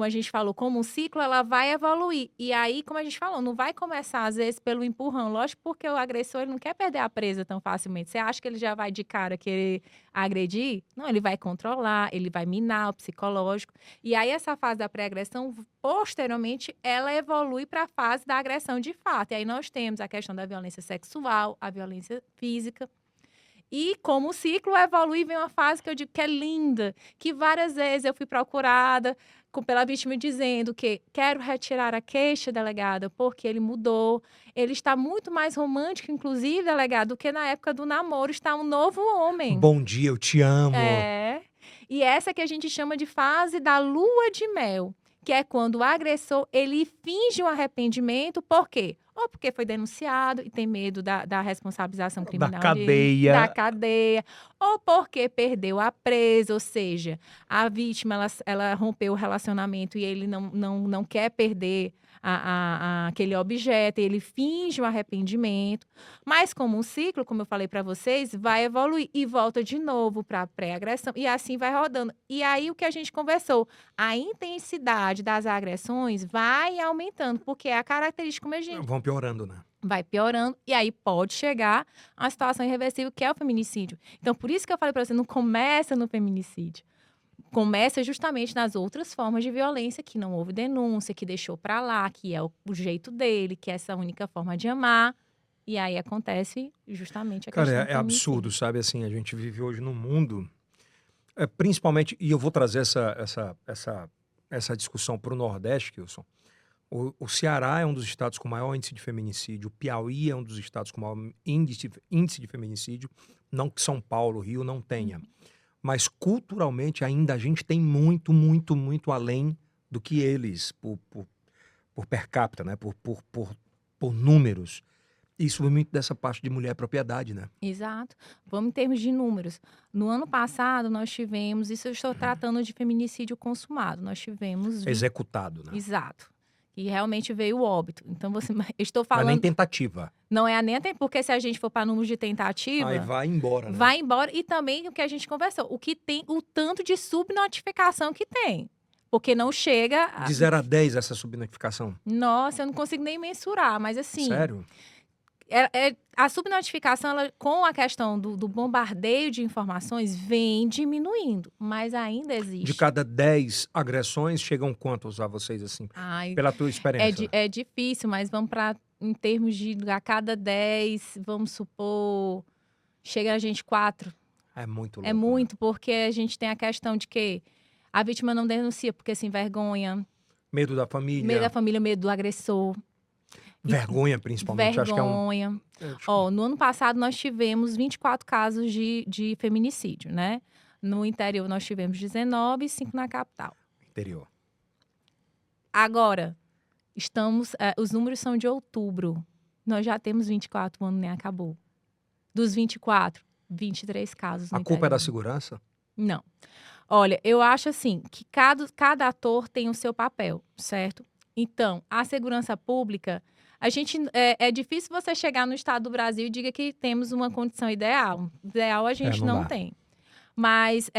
a gente falou, como um ciclo, ela vai evoluir. E aí, como a gente falou, não vai começar, às vezes, pelo empurrão. Lógico, porque o agressor ele não quer perder a presa tão facilmente. Você acha que ele já vai de cara querer agredir? Não, ele vai controlar, ele vai minar o psicológico. E aí, essa fase da pré-agressão, posteriormente, ela evolui para a fase da agressão de fato. E aí, nós temos a questão da violência sexual, a violência física. E como o ciclo evolui, vem uma fase que eu digo que é linda, que várias vezes eu fui procurada pela vítima dizendo que quero retirar a queixa, delegada, porque ele mudou. Ele está muito mais romântico, inclusive, delegado, do que na época do namoro. Está um novo homem. Bom dia, eu te amo. É. E essa que a gente chama de fase da lua de mel, que é quando o agressor, ele finge um arrependimento, por quê? Ou porque foi denunciado e tem medo da responsabilização criminal Da cadeia. da cadeia, ou porque perdeu a presa, ou seja, a vítima, ela rompeu o relacionamento e ele não quer perder aquele objeto, ele finge um arrependimento, mas como um ciclo, como eu falei para vocês, vai evoluir e volta de novo para a pré-agressão e assim vai rodando. E aí o que a gente conversou, a intensidade das agressões vai aumentando, porque é a característica como a gente Vão piorando, né? vai piorando e aí pode chegar a uma situação irreversível que é o feminicídio. Então por isso que eu falei para você, não começa no feminicídio. Começa justamente nas outras formas de violência que não houve denúncia, que deixou para lá, que é o jeito dele, que é essa única forma de amar. E aí acontece justamente a Cara, questão do é feminicídio. absurdo, sabe? Assim, a gente vive hoje num mundo, principalmente, e eu vou trazer essa discussão para o Nordeste, Kilson. O Ceará é um dos estados com maior índice de feminicídio, o Piauí é um dos estados com maior índice de feminicídio, não que São Paulo, Rio não tenha. Mas culturalmente ainda a gente tem muito, muito, muito além do que eles, por per capita, né? Por números. Isso vem muito dessa parte de mulher propriedade, né? Exato. Vamos em termos de números. No ano passado, nós tivemos, isso eu estou tratando de feminicídio consumado, nós tivemos... Executado, né? Exato. E realmente veio o óbito. Então, eu estou Não é nem falando... tentativa. Não é nem a porque se a gente for para números de tentativa... Aí vai embora, né? Vai embora. E também o que a gente conversou, o que tem, o tanto de subnotificação que tem. Porque não chega... De 0 a 10 essa subnotificação. Nossa, eu não consigo nem mensurar, mas assim... Sério? A subnotificação, ela, com a questão do bombardeio de informações, vem diminuindo, mas ainda existe. De cada 10 agressões, chegam quantos a vocês, assim? Ai, Pela tua experiência. é difícil, mas vamos para, em termos de a cada 10, vamos supor, chega a gente 4. É muito louco. É muito, porque a gente tem a questão de que a vítima não denuncia, porque se envergonha. Medo da família. Medo da família, medo do agressor. Vergonha, principalmente. Vergonha. Acho que é um... Ó, no ano passado, nós tivemos 24 casos de feminicídio, né? No interior, nós tivemos 19 e 5 na capital. Interior. Agora, os números são de outubro. Nós já temos 24, o ano nem acabou. Dos 24, 23 casos no A culpa é da interior. segurança? Não. Olha, eu acho assim, que cada ator tem o seu papel, certo? Então, a segurança pública... É difícil você chegar no estado do Brasil e diga que temos uma condição ideal. Ideal a gente não não dá. tem. Mas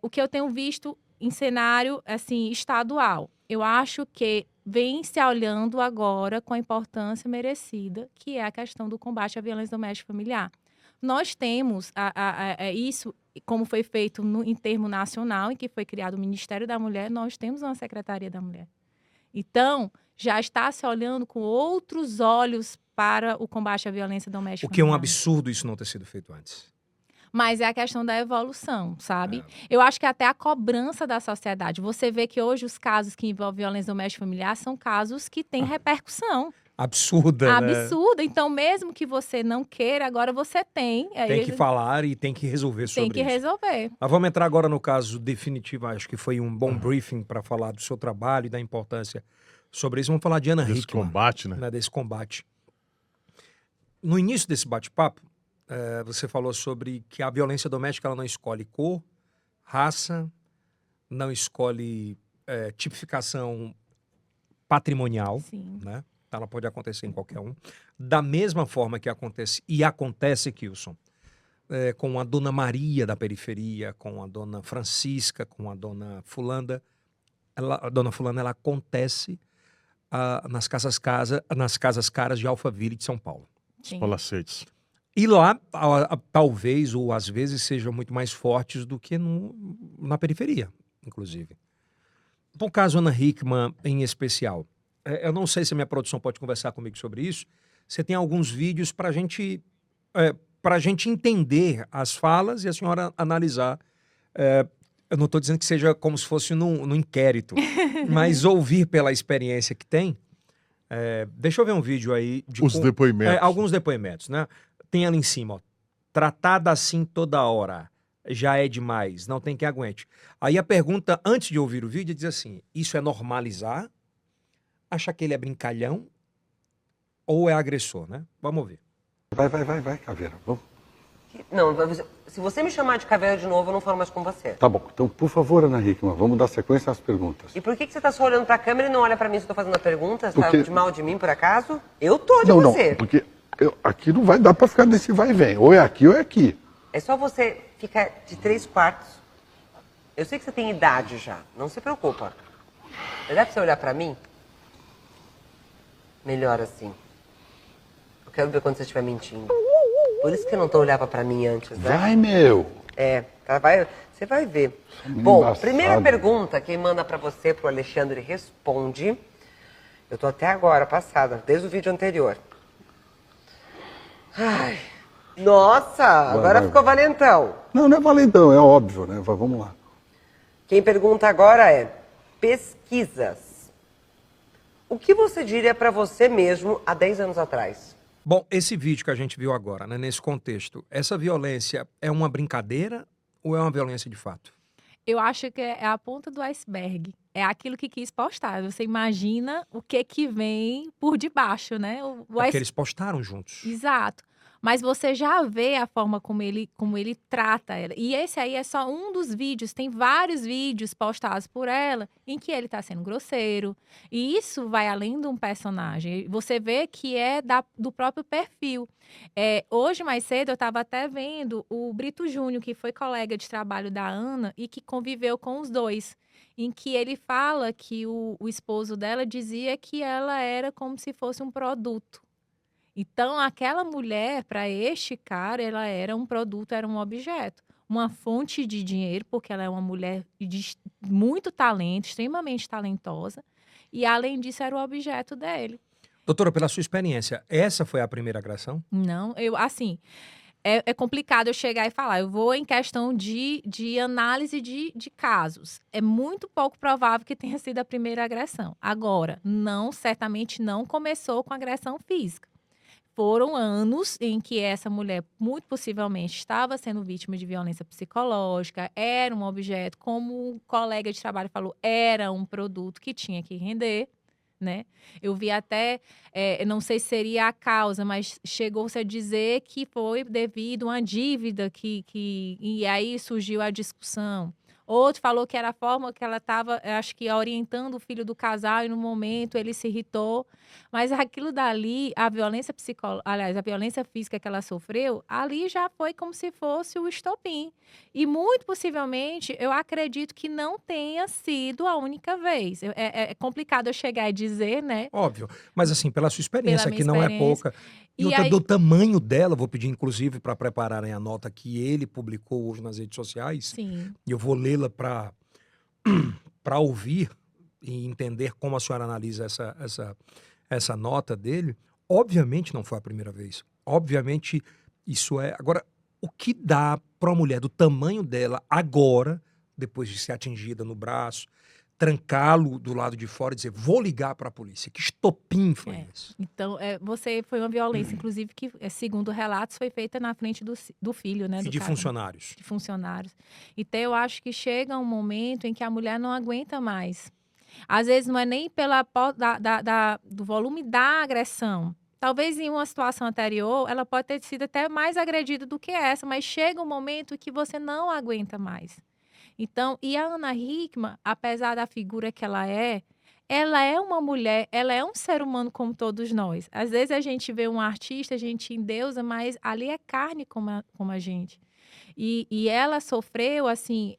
o que eu tenho visto em cenário assim, estadual, eu acho que vem se olhando agora com a importância merecida, que é a questão do combate à violência doméstica e familiar. Nós temos isso, como foi feito em termo nacional, em que foi criado o Ministério da Mulher, nós temos uma Secretaria da Mulher. Então, já está se olhando com outros olhos para o combate à violência doméstica. O que é um absurdo isso não ter sido feito antes. Mas é a questão da evolução, sabe? Eu acho que até a cobrança da sociedade. Você vê que hoje os casos que envolvem violência doméstica e familiar são casos que têm repercussão. Absurda, né? Absurda. Então, mesmo que você não queira, agora você tem. Tem que falar e tem que resolver sobre isso. Tem que resolver. Mas vamos entrar agora no caso definitivo. Acho que foi um bom briefing para falar do seu trabalho e da importância sobre isso. Vamos falar de Ana Hickman. Desse combate, né? Desse combate. No início desse bate-papo, você falou sobre que a violência doméstica ela não escolhe cor, raça, não escolhe tipificação patrimonial, Sim. né? Ela pode acontecer em qualquer um. Da mesma forma que acontece, e acontece, Kilson, com a dona Maria da periferia, com a dona Francisca, com a dona Fulana. A dona Fulana, ela acontece nas casas caras de Alphaville de São Paulo. Os Sim. palacetes. E lá, talvez, ou às vezes, sejam muito mais fortes do que na periferia, inclusive. No caso Ana Hickman, em especial, eu não sei se a minha produção pode conversar comigo sobre isso. Você tem alguns vídeos para a gente entender as falas e a senhora analisar. Eu não estou dizendo que seja como se fosse num inquérito, mas ouvir pela experiência que tem. Deixa eu ver um vídeo aí. Os depoimentos. Alguns depoimentos, né? Tem ali em cima, ó. Tratada assim toda hora. Já é demais, não tem quem aguente. Aí a pergunta, antes de ouvir o vídeo, diz assim: isso é normalizar? Acha que ele é brincalhão? Ou é agressor, né? Vamos ouvir. Vai, Caveira. Vamos. Não, se você me chamar de caveira de novo, eu não falo mais com você. Tá bom. Então, por favor, Ana Hickman, vamos dar sequência às perguntas. E por que você tá só olhando pra câmera e não olha pra mim se eu tô fazendo a pergunta? Você Porque... tá de mal de mim, por acaso? Eu tô de não, você. Não, porque aqui não vai dar pra ficar nesse vai e vem. Ou é aqui ou é aqui. É só você ficar de 3/4. Eu sei que você tem idade já, não se preocupa. Mas dá pra você olhar pra mim? Melhor assim. Eu quero ver quando você estiver mentindo. Por isso que não tô olhava pra mim antes, né? Vai, meu. Você vai ver. Menino Bom, embaçado. primeira pergunta, quem manda pra você, pro Alexandre, responde. Eu tô até agora passada, desde o vídeo anterior. Ai, nossa, agora ficou valentão. Não é valentão, é óbvio, né? Vamos lá. Quem pergunta agora é pesquisas. O que você diria pra você mesmo há 10 anos atrás? Bom, esse vídeo que a gente viu agora, né, nesse contexto, essa violência é uma brincadeira ou é uma violência de fato? Eu acho que é a ponta do iceberg. É aquilo que quis postar. Você imagina o que vem por debaixo, né? Porque eles postaram juntos. Exato. Mas você já vê a forma como ele trata ela. E esse aí é só um dos vídeos. Tem vários vídeos postados por ela em que ele tá sendo grosseiro. E isso vai além de um personagem. Você vê que é do próprio perfil. Hoje, mais cedo, eu estava até vendo o Brito Júnior, que foi colega de trabalho da Ana e que conviveu com os dois. Em que ele fala que o esposo dela dizia que ela era como se fosse um produto. Então, aquela mulher, para este cara, ela era um produto, era um objeto. Uma fonte de dinheiro, porque ela é uma mulher de muito talento, extremamente talentosa. E, além disso, era o objeto dele. Doutora, pela sua experiência, essa foi a primeira agressão? Não, é complicado eu chegar e falar. Eu vou em questão de análise de casos. É muito pouco provável que tenha sido a primeira agressão. Agora, certamente não começou com agressão física. Foram anos em que essa mulher, muito possivelmente, estava sendo vítima de violência psicológica, era um objeto, como o colega de trabalho falou, era um produto que tinha que render, né? Eu vi até, não sei se seria a causa, mas chegou-se a dizer que foi devido a uma dívida e aí surgiu a discussão. Outro falou que era a forma que ela estava, acho que orientando o filho do casal e no momento ele se irritou. Mas aquilo dali, a violência a violência física que ela sofreu, ali já foi como se fosse o estopim. E muito possivelmente, eu acredito que não tenha sido a única vez. É complicado eu chegar e dizer, né? Óbvio. Mas assim, pela sua experiência, Pela minha que não é experiência. pouca. E outra, do tamanho dela, vou pedir inclusive para prepararem a nota que ele publicou hoje nas redes sociais. Sim. E eu vou lê-la para ouvir e entender como a senhora analisa essa nota dele. Obviamente não foi a primeira vez. Obviamente isso é... Agora, o que dá para uma mulher do tamanho dela agora, depois de ser atingida no braço, trancá-lo do lado de fora e dizer, vou ligar para a polícia? Que estopim foi esse? Então, foi uma violência, inclusive, que, segundo relatos, foi feita na frente do filho, né? E de funcionários. De funcionários. Então, eu acho que chega um momento em que a mulher não aguenta mais. Às vezes, não é nem do volume da agressão. Talvez em uma situação anterior, ela pode ter sido até mais agredida do que essa, mas chega um momento que você não aguenta mais. Então, e a Ana Hickman, apesar da figura que ela é ela é uma mulher, ela é um ser humano como todos nós. Às vezes a gente vê um artista, a gente endeusa, mas ali é carne como a gente. E ela sofreu, assim,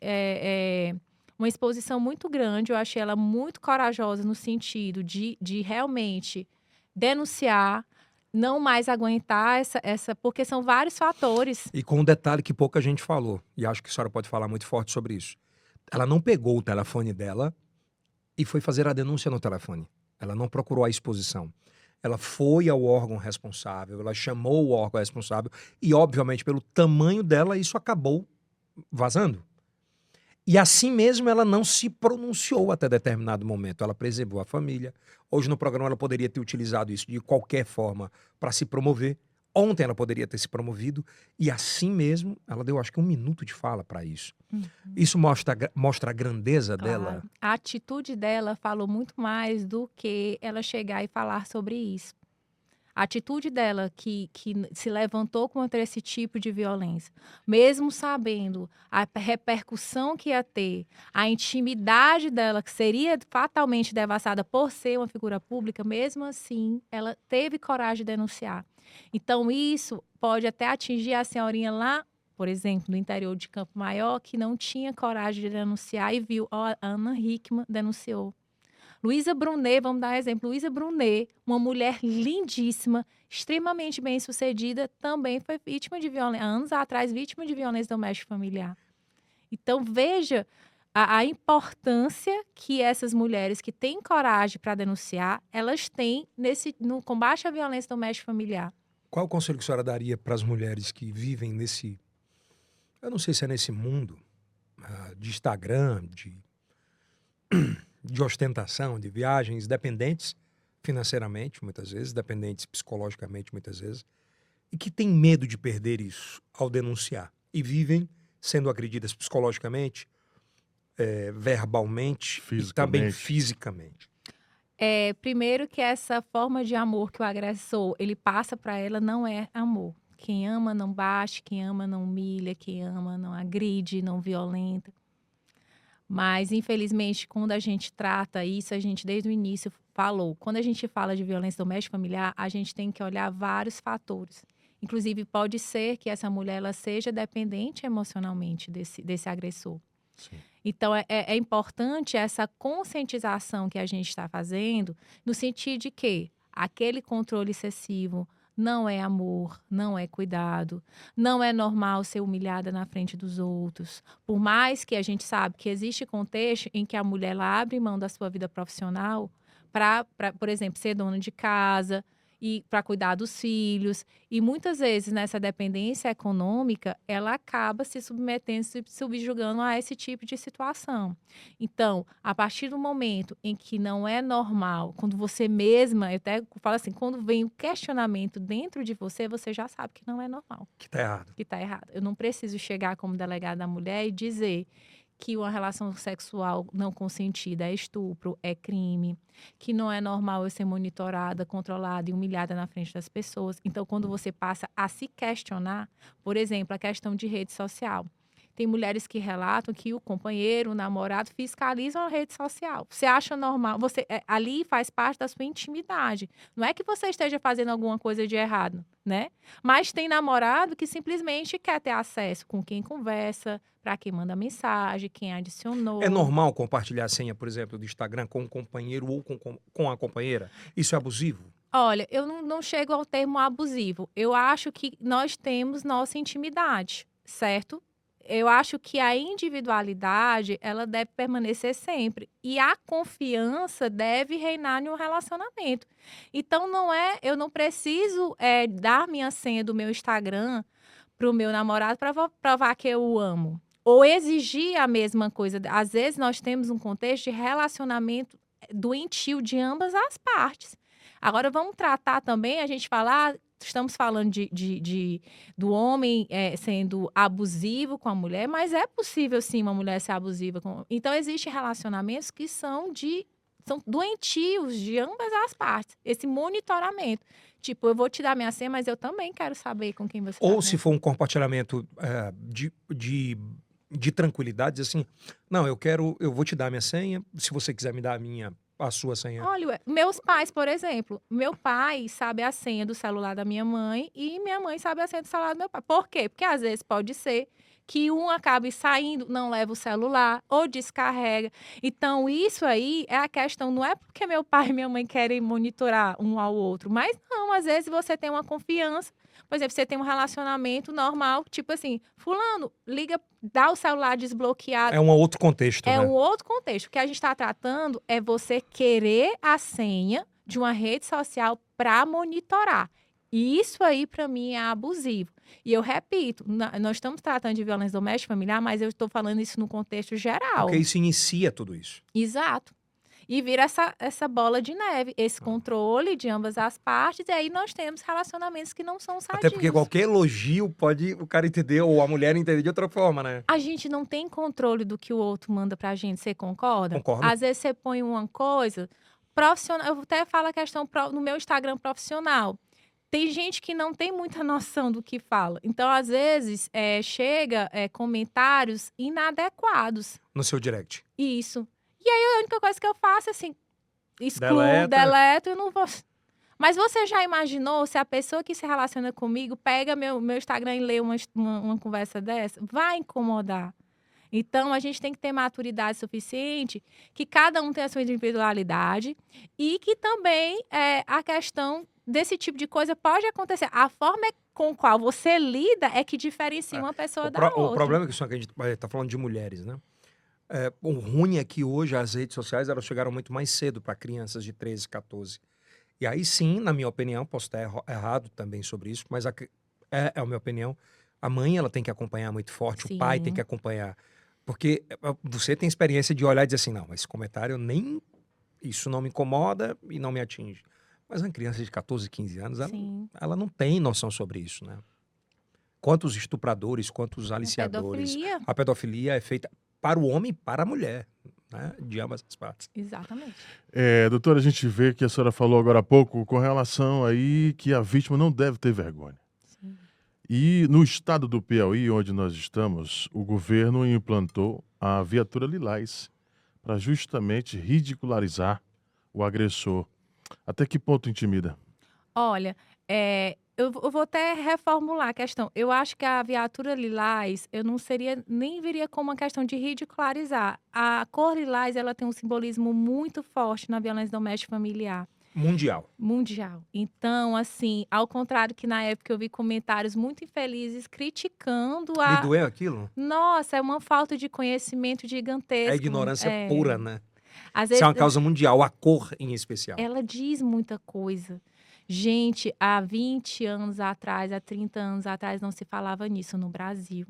uma exposição muito grande. Eu achei ela muito corajosa no sentido de realmente denunciar, não mais aguentar porque são vários fatores. E com um detalhe que pouca gente falou, e acho que a senhora pode falar muito forte sobre isso. Ela não pegou o telefone dela e foi fazer a denúncia no telefone. Ela não procurou a exposição. Ela foi ao órgão responsável, ela chamou o órgão responsável e, obviamente, pelo tamanho dela, isso acabou vazando. E assim mesmo ela não se pronunciou até determinado momento. Ela preservou a família. Hoje no programa ela poderia ter utilizado isso de qualquer forma para se promover. Ontem ela poderia ter se promovido. E assim mesmo ela deu, acho que 1 minuto de fala para isso. Isso mostra a grandeza dela. Claro. A atitude dela falou muito mais do que ela chegar e falar sobre isso. A atitude dela que se levantou contra esse tipo de violência, mesmo sabendo a repercussão que ia ter, a intimidade dela, que seria fatalmente devastada por ser uma figura pública, mesmo assim, ela teve coragem de denunciar. Então, isso pode até atingir a senhorinha lá, por exemplo, no interior de Campo Maior, que não tinha coragem de denunciar e viu, ó, a Ana Hickman denunciou. Luísa Brunet, vamos dar um exemplo. Luísa Brunet, uma mulher lindíssima, extremamente bem-sucedida, também foi vítima de violência, anos atrás, vítima de violência doméstica familiar. Então, veja a importância que essas mulheres que têm coragem para denunciar, elas têm no combate à violência doméstica familiar. Qual o conselho que a senhora daria para as mulheres que vivem nesse... Eu não sei se é nesse mundo de Instagram, de ostentação, de viagens, dependentes financeiramente, muitas vezes, dependentes psicologicamente, muitas vezes, e que têm medo de perder isso ao denunciar. E vivem sendo agredidas psicologicamente, verbalmente e também fisicamente. Primeiro que essa forma de amor que o agressor ele passa para ela não é amor. Quem ama não bate, quem ama não humilha, quem ama não agride, não violenta. Mas, infelizmente, quando a gente trata isso, a gente desde o início falou, quando a gente fala de violência doméstica familiar, a gente tem que olhar vários fatores. Inclusive, pode ser que essa mulher ela seja dependente emocionalmente desse agressor. Sim. Então, é importante essa conscientização que a gente está fazendo, no sentido de que aquele controle excessivo não é amor, não é cuidado, não é normal ser humilhada na frente dos outros. Por mais que a gente sabe que existe contexto em que a mulher ela abre mão da sua vida profissional para, por exemplo, ser dona de casa e para cuidar dos filhos. E muitas vezes nessa dependência econômica, ela acaba se submetendo, se subjugando a esse tipo de situação. Então, a partir do momento em que não é normal, quando você mesma, eu até falo assim, quando vem o questionamento dentro de você, você já sabe que não é normal, Que tá errado. que está errado. Eu não preciso chegar como delegada da mulher e dizer que uma relação sexual não consentida é estupro, é crime, que não é normal eu ser monitorada, controlada e humilhada na frente das pessoas. Então, quando você passa a se questionar, por exemplo, a questão de rede social. Tem mulheres que relatam que o companheiro, o namorado, fiscalizam a rede social. Você acha normal, ali faz parte da sua intimidade. Não é que você esteja fazendo alguma coisa de errado, né? Mas tem namorado que simplesmente quer ter acesso com quem conversa, para quem manda mensagem, quem adicionou. É normal compartilhar a senha, por exemplo, do Instagram com um companheiro ou com a companheira? Isso é abusivo? Olha, eu não chego ao termo abusivo. Eu acho que nós temos nossa intimidade, certo? Eu acho que a individualidade, ela deve permanecer sempre. E a confiança deve reinar em um relacionamento. Então, eu não preciso dar minha senha do meu Instagram para o meu namorado para provar que eu o amo. Ou exigir a mesma coisa. Às vezes, nós temos um contexto de relacionamento doentio de ambas as partes. Agora, vamos tratar também, a gente falar... Estamos falando do homem sendo abusivo com a mulher, mas é possível, sim, uma mulher ser abusiva. Então, existem relacionamentos que são doentios de ambas as partes. Esse monitoramento. Tipo, eu vou te dar minha senha, mas eu também quero saber com quem você está. Ou se for um compartilhamento de tranquilidade, diz assim, não, eu vou te dar minha senha, se você quiser me dar a minha a sua senha? Olha, meus pais, por exemplo, meu pai sabe a senha do celular da minha mãe e minha mãe sabe a senha do celular do meu pai. Por quê? Porque às vezes pode ser que um acabe saindo, não leva o celular ou descarrega. Então, isso aí é a questão, não é porque meu pai e minha mãe querem monitorar um ao outro, mas não, às vezes você tem uma confiança. Por exemplo, você tem um relacionamento normal, tipo assim, fulano, liga, dá o celular desbloqueado. É um outro contexto, É né? um outro contexto. O que a gente está tratando é você querer a senha de uma rede social para monitorar. E isso aí, para mim, é abusivo. E eu repito, nós estamos tratando de violência doméstica familiar, mas eu estou falando isso no contexto geral. Porque isso inicia tudo isso. Exato. E vira essa bola de neve, esse controle de ambas as partes, e aí nós temos relacionamentos que não são sadios. Até porque qualquer elogio pode o cara entender, ou a mulher entender de outra forma, né? A gente não tem controle do que o outro manda pra gente, você concorda? Concordo. Às vezes você põe uma coisa profissional, eu até falo a questão no meu Instagram profissional. Tem gente que não tem muita noção do que fala. Então, às vezes, chega comentários inadequados. No seu direct. Isso. E aí, a única coisa que eu faço é assim, excluo, Deleta. deleto e não vou... Mas você já imaginou se a pessoa que se relaciona comigo pega meu Instagram e lê uma conversa dessa? Vai incomodar. Então, a gente tem que ter maturidade suficiente, que cada um tem a sua individualidade e que também a questão desse tipo de coisa pode acontecer. A forma com qual você lida é que diferencia uma pessoa da outra. O problema é que a gente está falando de mulheres, né? O ruim é que hoje as redes sociais elas chegaram muito mais cedo para crianças de 13, 14. E aí sim, na minha opinião, posso estar errado também sobre isso, mas é a minha opinião, a mãe ela tem que acompanhar muito forte, Sim. o pai tem que acompanhar. Porque você tem experiência de olhar e dizer assim, não, esse comentário isso não me incomoda e não me atinge. Mas uma criança de 14, 15 anos, ela não tem noção sobre isso, né? Quantos estupradores, quantos aliciadores. A pedofilia é feita para o homem e para a mulher, né? De ambas as partes. Exatamente. Doutora, a gente vê que a senhora falou agora há pouco com relação aí que a vítima não deve ter vergonha. Sim. E no estado do Piauí, onde nós estamos, o governo implantou a viatura Lilás para justamente ridicularizar o agressor. Até que ponto intimida? Olha, eu vou até reformular a questão. Eu acho que a viatura lilás, eu não nem viria como uma questão de ridicularizar. A cor lilás, ela tem um simbolismo muito forte na violência doméstica familiar. Mundial. Então, assim, ao contrário que na época eu vi comentários muito infelizes criticando Me doeu aquilo? Nossa, é uma falta de conhecimento gigantesca. É ignorância pura, né? Às Isso vezes, é uma causa mundial, a cor em especial. ela diz muita coisa. Gente, há 20 anos atrás, há 30 anos atrás, não se falava nisso no Brasil.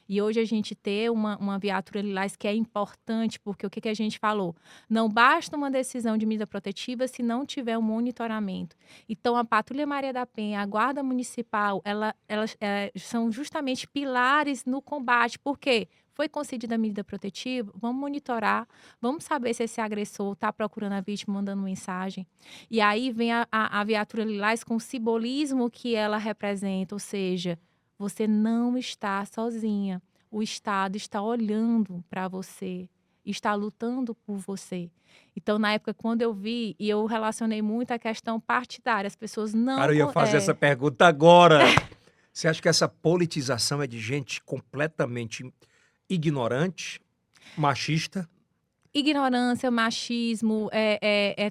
E hoje a gente ter uma viatura lilás que é importante, porque o que a gente falou? Não basta uma decisão de medida protetiva se não tiver um monitoramento. Então, a Patrulha Maria da Penha, a Guarda Municipal, elas são justamente pilares no combate. Por quê? Foi concedida a medida protetiva, vamos monitorar, vamos saber se esse agressor está procurando a vítima, mandando mensagem. E aí vem a viatura lilás com o simbolismo que ela representa, ou seja, você não está sozinha. O Estado está olhando para você, está lutando por você. Então, na época, quando eu vi, e eu relacionei muito a questão partidária, as pessoas não... Cara, eu ia fazer essa pergunta agora. Você acha que essa politização é de gente completamente ignorante, machista? Ignorância, machismo,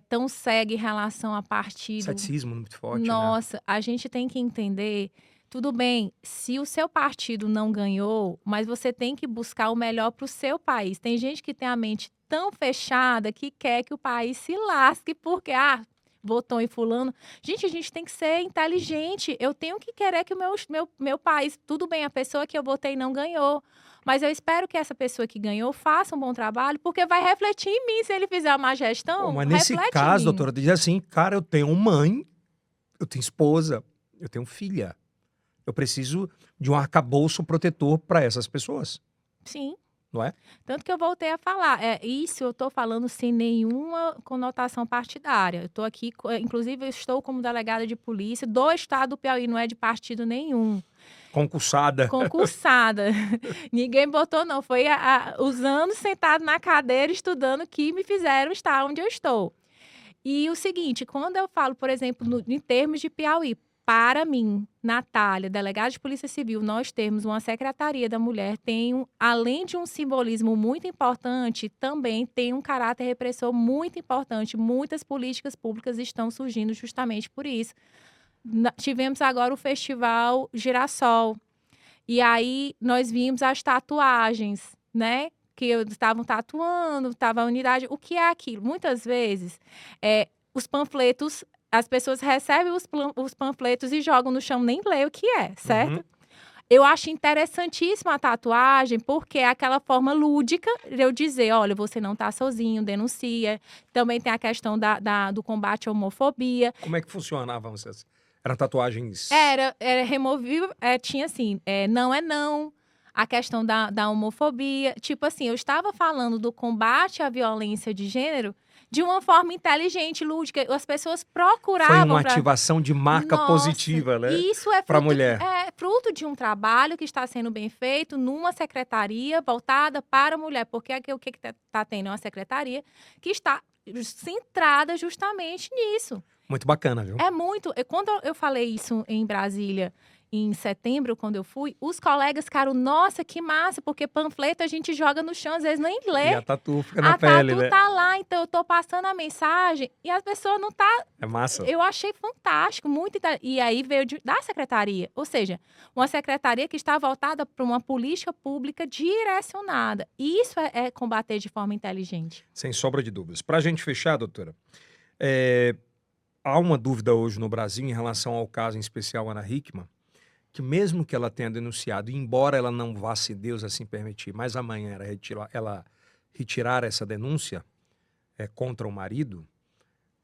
tão cega em relação a partido. Ceticismo muito forte, Nossa, né? a gente tem que entender, tudo bem, se o seu partido não ganhou, mas você tem que buscar o melhor para o seu país. Tem gente que tem a mente tão fechada que quer que o país se lasque, porque, votou em fulano. Gente, a gente tem que ser inteligente. Eu tenho que querer que o meu país... Tudo bem, a pessoa que eu votei não ganhou. Mas eu espero que essa pessoa que ganhou faça um bom trabalho, porque vai refletir em mim se ele fizer uma má gestão. Mas nesse caso, doutora, diz assim, cara, eu tenho mãe, eu tenho esposa, eu tenho filha. Eu preciso de um arcabouço protetor para essas pessoas. Sim. Não é? Tanto que eu voltei a falar. Isso eu estou falando sem nenhuma conotação partidária. Eu estou aqui, inclusive, eu estou como delegada de polícia do estado do Piauí, não é de partido nenhum. Concursada. Ninguém botou, não. Foi os anos sentado na cadeira estudando que me fizeram estar onde eu estou. E o seguinte, quando eu falo, por exemplo, em termos de Piauí, para mim, Natália, delegada de Polícia Civil, nós temos uma Secretaria da Mulher, além de um simbolismo muito importante, também tem um caráter repressor muito importante. Muitas políticas públicas estão surgindo justamente por isso. Tivemos agora o Festival Girassol. E aí, nós vimos as tatuagens, né? Que estavam tatuando, estava a unidade. O que é aquilo? Muitas vezes, os panfletos, as pessoas recebem os panfletos e jogam no chão, nem lê o que é, certo? Uhum. Eu acho interessantíssima a tatuagem, porque é aquela forma lúdica de eu dizer, olha, você não está sozinho, denuncia. Também tem a questão do combate à homofobia. Como é que funcionavam essas? Eram tatuagens... Era removível, tinha assim, não é não, a questão da homofobia. Tipo assim, eu estava falando do combate à violência de gênero de uma forma inteligente, lúdica. As pessoas procuravam... Foi uma ativação de marca positiva, né? E isso é Pra fruto, mulher. fruto de um trabalho que está sendo bem feito numa secretaria voltada para a mulher. Porque aqui, o que está tendo é uma secretaria que está centrada justamente nisso. Muito bacana, viu? É muito. Quando eu falei isso em Brasília, em setembro, quando eu fui, os colegas ficaram, nossa, que massa, porque panfleto a gente joga no chão, às vezes nem lê. E a tatu fica na A pele, tatu né? tá lá, então eu tô passando a mensagem e as pessoas não tá... É massa. Eu achei fantástico, muito E aí veio da secretaria, ou seja, uma secretaria que está voltada para uma política pública direcionada. E isso é combater de forma inteligente. Sem sombra de dúvidas. Pra gente fechar, doutora, há uma dúvida hoje no Brasil em relação ao caso em especial Ana Hickman, que mesmo que ela tenha denunciado, embora ela não vá, se Deus assim permitir, mas amanhã ela retirar essa denúncia contra o marido,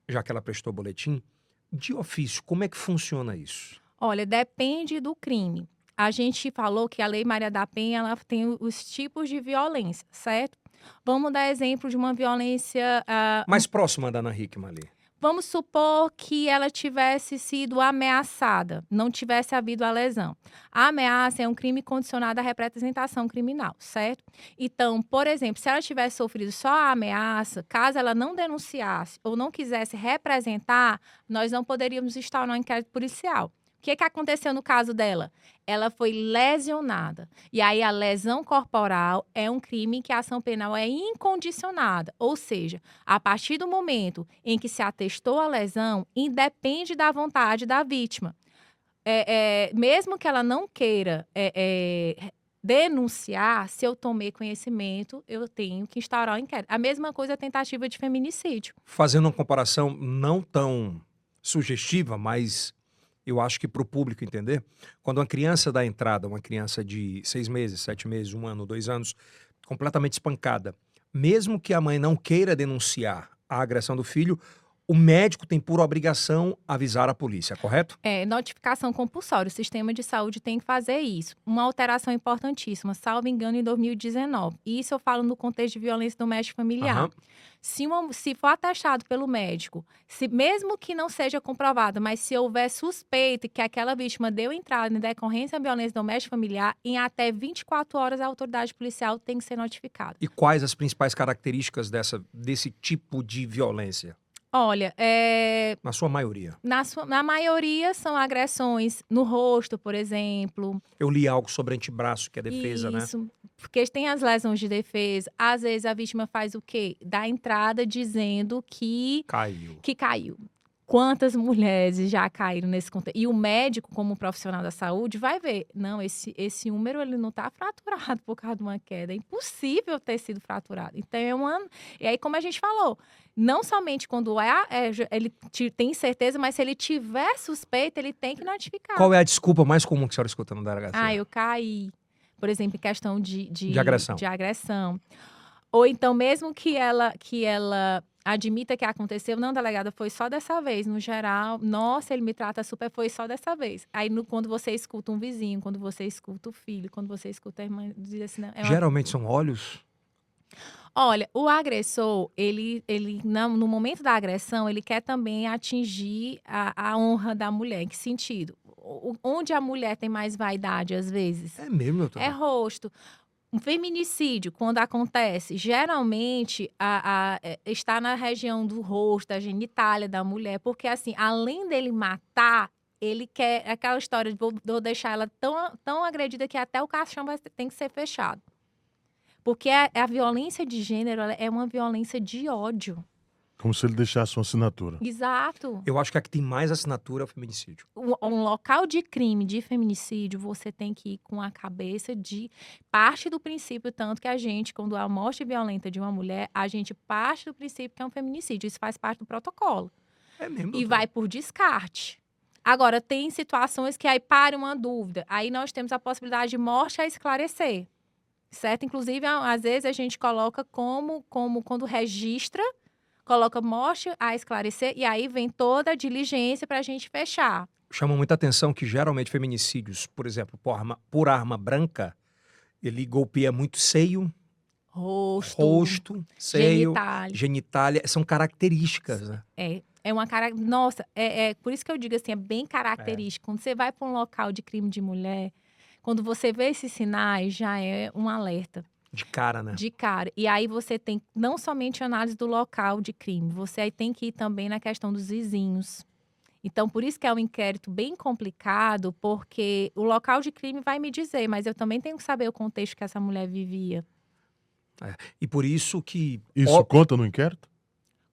já que ela prestou boletim, de ofício, como é que funciona isso? Olha, depende do crime. A gente falou que a Lei Maria da Penha, ela tem os tipos de violência, certo? Vamos dar exemplo de uma violência... Mais próxima da Ana Hickman ali. Vamos supor que ela tivesse sido ameaçada, não tivesse havido a lesão. A ameaça é um crime condicionado à representação criminal, certo? Então, por exemplo, se ela tivesse sofrido só a ameaça, caso ela não denunciasse ou não quisesse representar, nós não poderíamos instaurar um inquérito policial. O que aconteceu no caso dela? Ela foi lesionada. E aí, a lesão corporal é um crime que a ação penal é incondicionada. Ou seja, a partir do momento em que se atestou a lesão, independe da vontade da vítima. Mesmo que ela não queira denunciar, se eu tomei conhecimento, eu tenho que instaurar o inquérito. A mesma coisa a tentativa de feminicídio. Fazendo uma comparação não tão sugestiva, mas... eu acho que para o público entender, quando uma criança dá entrada, uma criança de 6 meses, 7 meses, 1 ano, 2 anos, completamente espancada, mesmo que a mãe não queira denunciar a agressão do filho, o médico tem por obrigação avisar a polícia, correto? Notificação compulsória. O sistema de saúde tem que fazer isso. Uma alteração importantíssima, salvo engano, em 2019. Isso eu falo no contexto de violência doméstica familiar. Aham. Se for atestado pelo médico, mesmo que não seja comprovado, mas se houver suspeita que aquela vítima deu entrada em decorrência da violência doméstica familiar, em até 24 horas a autoridade policial tem que ser notificada. E quais as principais características desse tipo de violência? Olha, Na sua maioria. na maioria são agressões no rosto, por exemplo. Eu li algo sobre antebraço, que é defesa, né? Isso, porque tem as lesões de defesa. Às vezes a vítima faz o quê? Dá entrada dizendo que caiu. Quantas mulheres já caíram nesse contexto? E o médico, como profissional da saúde, vai ver. Não, esse úmero ele não está fraturado por causa de uma queda. É impossível ter sido fraturado. Então, E aí, como a gente falou, não somente quando ele tem certeza, mas se ele tiver suspeita, ele tem que notificar. Qual é a desculpa mais comum que a senhora escuta no delegacia? Eu caí. Por exemplo, em questão de agressão. Ou então, mesmo que ela admita que aconteceu, não, delegada, foi só dessa vez. No geral, nossa, ele me trata super, foi só dessa vez. Aí, quando você escuta um vizinho, quando você escuta o filho, quando você escuta a irmã, diz assim... Geralmente são olhos? Olha, o agressor, ele no momento da agressão, ele quer também atingir a honra da mulher. Em que sentido? Onde a mulher tem mais vaidade, às vezes? É mesmo, doutor? É rosto. Um feminicídio, quando acontece, geralmente está na região do rosto, da genitália da mulher, porque assim, além dele matar, ele quer aquela história de vou deixar ela tão agredida que até o caixão tem que ser fechado. Porque a violência de gênero ela é uma violência de ódio. Como se ele deixasse uma assinatura. Exato. Eu acho que a que tem mais assinatura é o feminicídio. Um local de crime de feminicídio, você tem que ir com a cabeça de parte do princípio, tanto que a gente, quando há morte violenta de uma mulher, a gente parte do princípio que é um feminicídio. Isso faz parte do protocolo. É mesmo, E doutora? vai por descarte. Agora, tem situações que aí para uma dúvida. Aí nós temos a possibilidade de morte a esclarecer. Certo? Inclusive, às vezes a gente coloca como quando registra, coloca morte a esclarecer, e aí vem toda a diligência para a gente fechar. Chama muita atenção que geralmente feminicídios, por exemplo, por arma branca, ele golpeia muito seio, rosto, seio, genitália. São características, né? É uma cara. Nossa, por isso que eu digo assim, é bem característico. Quando você vai para um local de crime de mulher, quando você vê esses sinais, já é um alerta. De cara, né? De cara. E aí você tem não somente análise do local de crime, você aí tem que ir também na questão dos vizinhos. Então, por isso que é um inquérito bem complicado, porque o local de crime vai me dizer, mas eu também tenho que saber o contexto que essa mulher vivia. E por isso que... Isso conta no inquérito?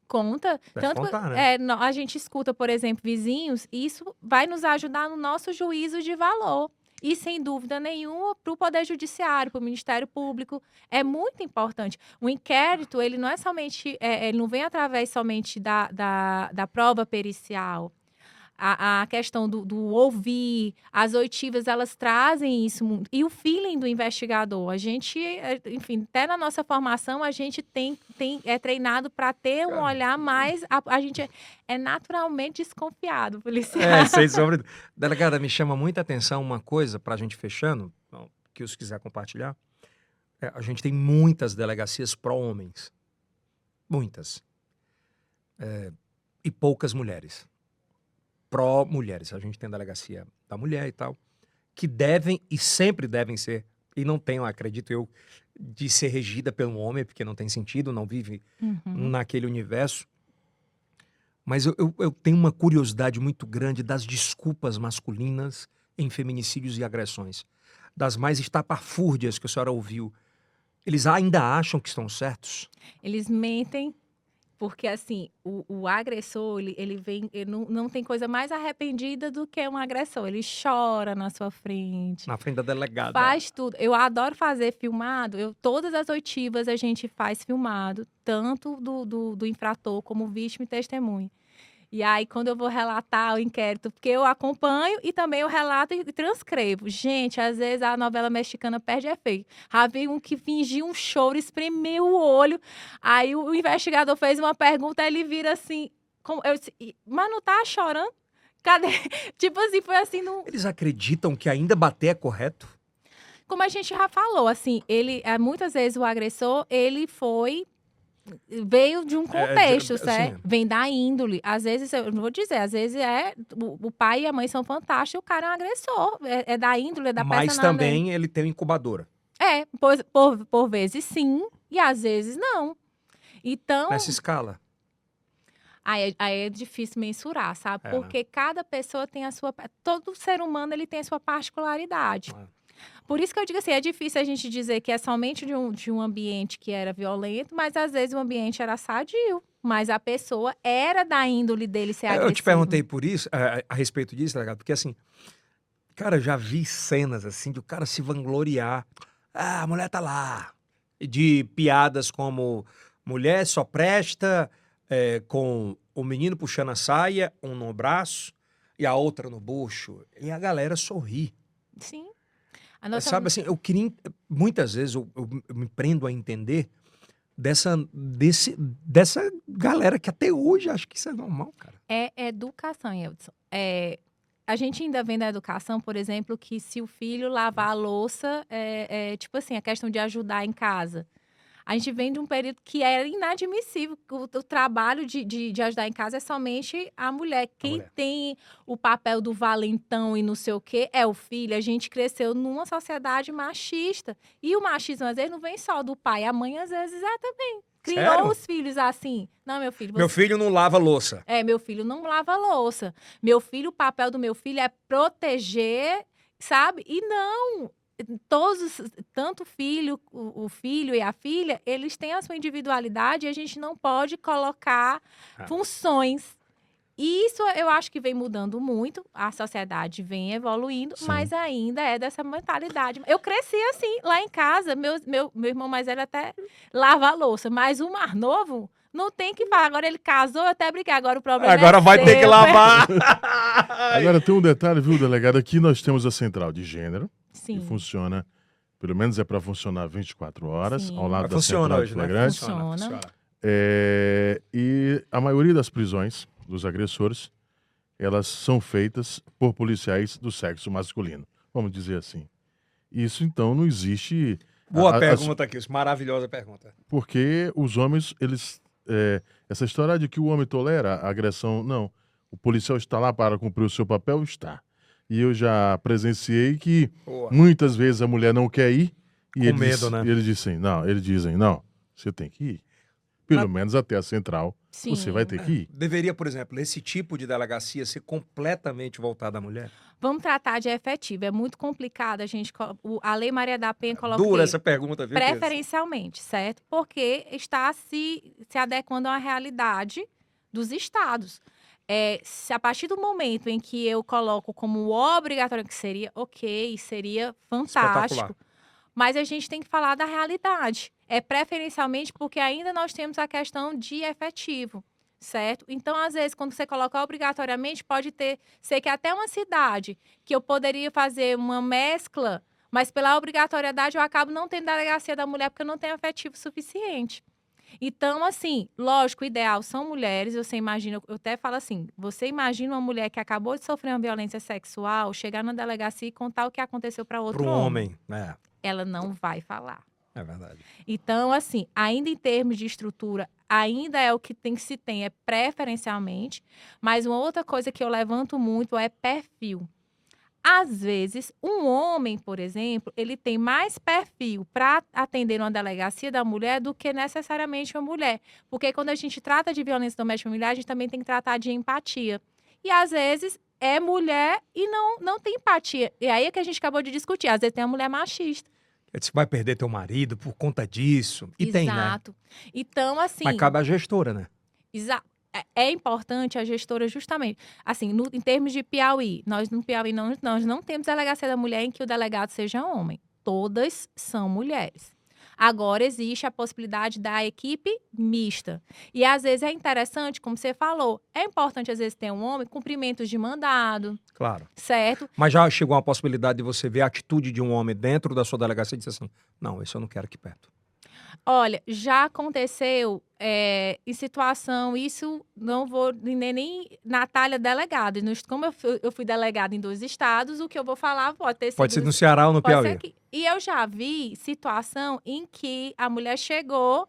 Conta. Deve Tanto contar, né? a gente escuta, por exemplo, vizinhos, e isso vai nos ajudar no nosso juízo de valor. E, sem dúvida nenhuma, para o Poder Judiciário, para o Ministério Público, é muito importante. O inquérito, ele não é somente, ele não vem através somente da prova pericial. A questão do ouvir, as oitivas, elas trazem isso muito. E o feeling do investigador. A gente, enfim, até na nossa formação, a gente é treinado para ter um olhar mais... A gente é naturalmente desconfiado, policial. Sem sombra. Delegada, me chama muita atenção uma coisa, para a gente fechando, que os quiser compartilhar. A gente tem muitas delegacias pró-homens. Muitas. E poucas mulheres. Pró-mulheres. A gente tem a delegacia da mulher e tal, que devem e sempre devem ser, e não tem, acredito eu, de ser regida pelo homem, porque não tem sentido, não vive naquele universo. Mas eu tenho uma curiosidade muito grande das desculpas masculinas em feminicídios e agressões. Das mais estapafúrdias que a senhora ouviu. Eles ainda acham que estão certos? Eles mentem. Porque, assim, o agressor, ele vem... Ele não tem coisa mais arrependida do que um agressor. Ele chora na sua frente. Na frente da delegada. Faz tudo. Eu adoro fazer filmado. Todas as oitivas a gente faz filmado. Tanto do infrator como vítima e testemunha. E aí, quando eu vou relatar o inquérito, porque eu acompanho e também eu relato e transcrevo. Gente, às vezes a novela mexicana perde efeito. Já vi um que fingiu um choro, espremeu o olho. Aí o investigador fez uma pergunta, ele vira assim... Eu disse, mas não tá chorando? Cadê? Tipo assim, foi assim... Eles acreditam que ainda bater é correto? Como a gente já falou, assim, muitas vezes o agressor, ele veio de um contexto, certo? Vem da índole. Às vezes, eu não vou dizer, às vezes o pai e a mãe são fantásticos, o cara é um agressor. É da índole, é da personalidade. Mas também ele tem uma incubadora. Por vezes sim, e às vezes não. Então... Nessa escala. Aí é difícil mensurar, sabe? Porque cada pessoa tem a sua... Todo ser humano, ele tem a sua particularidade. Por isso que eu digo assim, é difícil a gente dizer que é somente de um ambiente que era violento, mas às vezes o ambiente era sadio. Mas a pessoa era da índole dele ser agressivo. Eu te perguntei por isso, a respeito disso, tá ligado? Porque assim, cara, já vi cenas assim de o cara se vangloriar. A mulher tá lá. De piadas como mulher só presta com o menino puxando a saia, um no braço e a outra no bucho. E a galera sorri. Sim. Sabe assim, eu queria... Muitas vezes eu me prendo a entender dessa galera que até hoje acha que isso é normal, cara. É educação, Eudson. A gente ainda vem da educação, por exemplo, que se o filho lavar a louça, tipo assim, a questão de ajudar em casa. A gente vem de um período que era inadmissível. O trabalho de ajudar em casa é somente a mulher. Quem mulher. tem o papel do valentão e não sei o quê é o filho. A gente cresceu numa sociedade machista. E o machismo, às vezes, não vem só do pai. A mãe, às vezes, é também. Criou Sério? os filhos assim. Não, meu filho, Meu filho não lava louça. meu filho não lava louça. Meu filho, o papel do meu filho é proteger, sabe? E não, tanto o filho e a filha, eles têm a sua individualidade e a gente não pode colocar funções. E isso eu acho que vem mudando muito, a sociedade vem evoluindo, Sim. mas ainda é dessa mentalidade. Eu cresci assim, lá em casa, meu irmão mais velho até lava a louça, mas o mais novo não tem que falar. Agora ele casou, eu até brinquei, agora o problema Agora é vai ter que seu. lavar. Agora tem um detalhe, viu, delegado? Aqui nós temos a central de gênero, Sim. que funciona, pelo menos é para funcionar 24 horas, Sim. ao lado Mas da funciona central hoje, de né? flagrante. Funciona. E a maioria das prisões dos agressores, elas são feitas por policiais do sexo masculino, vamos dizer assim. Isso, então, não existe... Boa pergunta aqui, maravilhosa pergunta. Porque os homens, eles... essa história de que o homem tolera a agressão, não. O policial está lá para cumprir o seu papel, está. E eu já presenciei que Boa. muitas vezes a mulher não quer ir. E Com medo, né? eles dizem, não, você tem que ir. Pelo Mas- menos até a central, Sim. você vai ter que ir. Deveria, por exemplo, esse tipo de delegacia ser completamente voltada à mulher? Vamos tratar de efetivo. É muito complicado a gente. A Lei Maria da Penha coloca o Dura quê? essa pergunta, viu? Cris? Preferencialmente, certo? Porque está se adequando à realidade dos estados. Se a partir do momento em que eu coloco como obrigatório, que seria ok, seria fantástico. Espetacular. Mas a gente tem que falar da realidade. É preferencialmente porque ainda nós temos a questão de efetivo, certo? Então, às vezes, quando você coloca obrigatoriamente, pode ser que até uma cidade que eu poderia fazer uma mescla, mas pela obrigatoriedade eu acabo não tendo delegacia da mulher porque eu não tenho efetivo suficiente. Então, assim, lógico, o ideal são mulheres, você imagina, eu até falo assim, você imagina uma mulher que acabou de sofrer uma violência sexual, chegar na delegacia e contar o que aconteceu para outro Para um homem. homem. Ela não vai falar. É verdade. Então, assim, ainda em termos de estrutura, ainda é o que se tem, é preferencialmente, mas uma outra coisa que eu levanto muito é perfil. Às vezes, um homem, por exemplo, ele tem mais perfil para atender uma delegacia da mulher do que necessariamente uma mulher. Porque quando a gente trata de violência doméstica familiar, a gente também tem que tratar de empatia. E às vezes é mulher e não tem empatia. E aí é que a gente acabou de discutir. Às vezes tem uma mulher machista. Você vai perder teu marido por conta disso. E tem, né? Exato. Então, assim... Mas cabe à gestora, né? Exato. É importante a gestora justamente, assim, em termos de Piauí, nós no Piauí nós não temos delegacia da mulher em que o delegado seja homem. Todas são mulheres. Agora existe a possibilidade da equipe mista. E às vezes é interessante, como você falou, é importante às vezes ter um homem, cumprimentos de mandado, Claro. certo? Mas já chegou a possibilidade de você ver a atitude de um homem dentro da sua delegacia e dizer assim, não, esse eu não quero aqui perto. Olha, já aconteceu em situação, isso não vou nem Natália delegada. Como eu fui delegada em 2 estados, o que eu vou falar pode ter sido... Pode ser no Ceará ou no pode Piauí. ser aqui. E eu já vi situação em que a mulher chegou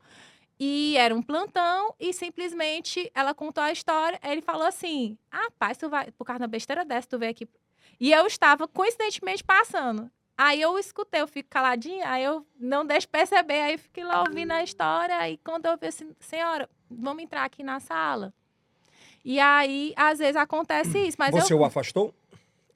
e era um plantão e simplesmente ela contou a história. Ele falou assim, rapaz, tu vai, por causa da besteira dessa, tu veio aqui. E eu estava coincidentemente passando. Aí eu escutei, eu fico caladinha, aí eu não deixo perceber, aí fiquei lá ouvindo a história, e quando eu vi assim, senhora, vamos entrar aqui na sala. E aí, às vezes, acontece isso, mas Você o afastou?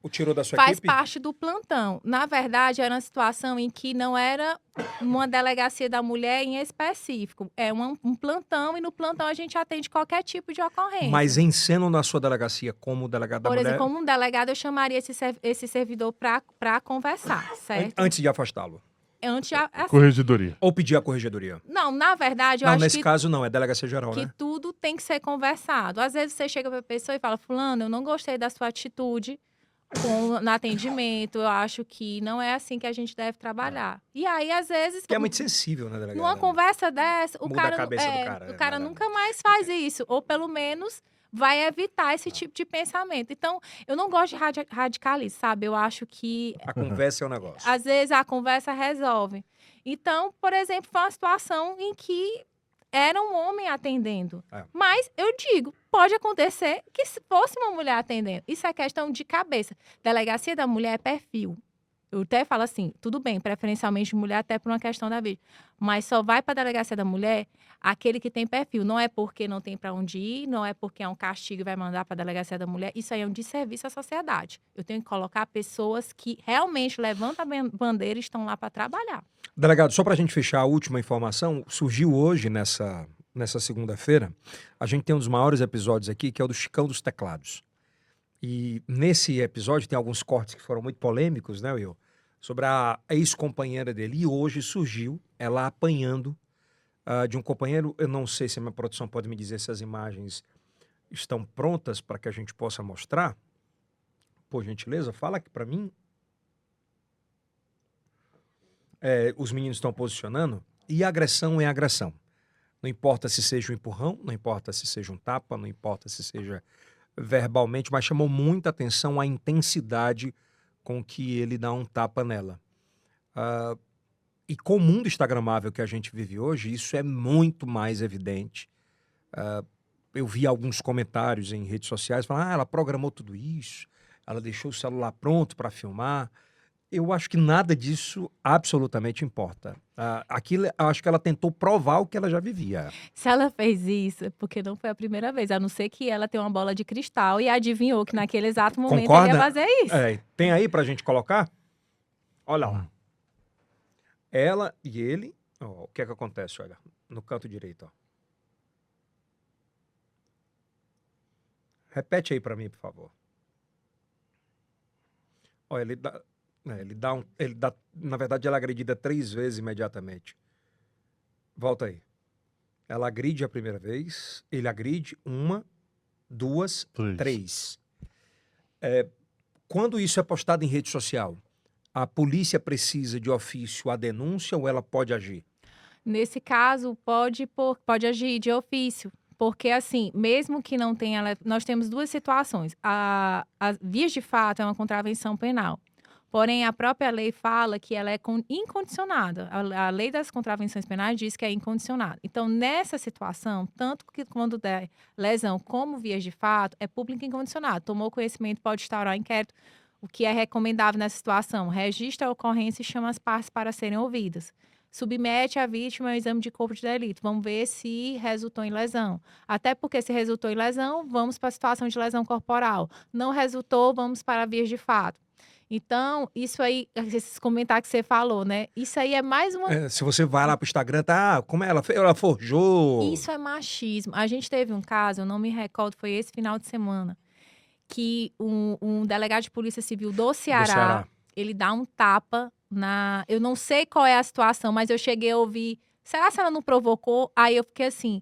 O tirou da sua faz equipe? parte do plantão. Na verdade, era uma situação em que não era uma delegacia da mulher em específico. É um plantão, e no plantão a gente atende qualquer tipo de ocorrência. Mas em seno na sua delegacia como delegado da Por mulher, exemplo, como um delegado, eu chamaria esse servidor para conversar, certo? antes de afastá-lo. Antes, assim, Corregedoria. Ou pedir a corregedoria. não, na verdade, eu Não, acho nesse que caso não, é delegacia geral, que né? tudo tem que ser conversado. Às vezes você chega para a pessoa e fala, fulano, eu não gostei da sua atitude no atendimento, eu acho que não é assim que a gente deve trabalhar. E aí, às vezes, Que é muito sensível, né, delegado? numa conversa dessa, o Muda a cara, cabeça do cara, o cara é, nunca mais faz isso. Ou pelo menos vai evitar esse tipo de pensamento. Então, eu não gosto de radicalismo, sabe? Eu acho que A conversa é o negócio. às vezes a conversa resolve. Então, por exemplo, foi uma situação em que era um homem atendendo. É. Mas eu digo, pode acontecer que se fosse uma mulher atendendo. Isso é questão de cabeça. Delegacia da mulher é perfil. Eu até falo assim, tudo bem, preferencialmente mulher, até por uma questão da vida. Mas só vai para a delegacia da mulher aquele que tem perfil. Não é porque não tem para onde ir, não é porque é um castigo e vai mandar para a delegacia da mulher. Isso aí é um desserviço à sociedade. Eu tenho que colocar pessoas que realmente levantam a bandeira e estão lá para trabalhar. Delegado, só para a gente fechar a última informação, surgiu hoje, nessa segunda-feira, a gente tem um dos maiores episódios aqui, que é o do Chicão dos Teclados. E nesse episódio tem alguns cortes que foram muito polêmicos, né, Will? Sobre a ex-companheira dele. E hoje surgiu ela apanhando de um companheiro. Eu não sei se a minha produção pode me dizer se as imagens estão prontas para que a gente possa mostrar. Por gentileza, fala aqui para mim. Os meninos estão posicionando. E agressão é agressão. Não importa se seja um empurrão, não importa se seja um tapa, não importa se seja verbalmente, mas chamou muita atenção a intensidade com que ele dá um tapa nela. E com o mundo instagramável que a gente vive hoje, isso é muito mais evidente. Eu vi alguns comentários em redes sociais falando, ela programou tudo isso, ela deixou o celular pronto para filmar. Eu acho que nada disso absolutamente importa. Aquilo, eu acho que ela tentou provar o que ela já vivia. Se ela fez isso, é porque não foi a primeira vez. A não ser que ela tenha uma bola de cristal e adivinhou que naquele exato momento Concorda? ele ia fazer isso. Tem aí pra gente colocar? Olha lá. Ela e ele, o que é que acontece, olha, no canto direito, ó. Repete aí pra mim, por favor. Olha, na verdade, ela é agredida 3 vezes imediatamente. Volta aí. Ela agride a primeira vez, ele agride 1, 2, 3. Quando isso é postado em rede social, a polícia precisa de ofício a denúncia ou ela pode agir? Nesse caso, pode agir de ofício. Porque, assim, mesmo que não tenha... Nós temos 2 situações. As vias de fato é uma contravenção penal. Porém, a própria lei fala que ela é incondicionada. A lei das contravenções penais diz que é incondicionada. Então, nessa situação, tanto que quando der lesão como vias de fato, é público incondicionado. Tomou conhecimento, pode instaurar inquérito. O que é recomendável nessa situação? Registra a ocorrência e chama as partes para serem ouvidas. Submete a vítima ao exame de corpo de delito. Vamos ver se resultou em lesão. Até porque se resultou em lesão, vamos para a situação de lesão corporal. Não resultou, vamos para vias de fato. Então, isso aí, esses comentários que você falou, né? Isso aí é mais uma... Se você vai lá pro Instagram, como ela fez? Ela forjou. Isso é machismo. A gente teve um caso, eu não me recordo, foi esse final de semana, que um delegado de polícia civil do Ceará, ele dá um tapa eu não sei qual é a situação, mas eu cheguei a ouvir, será que ela não provocou? Aí eu fiquei assim,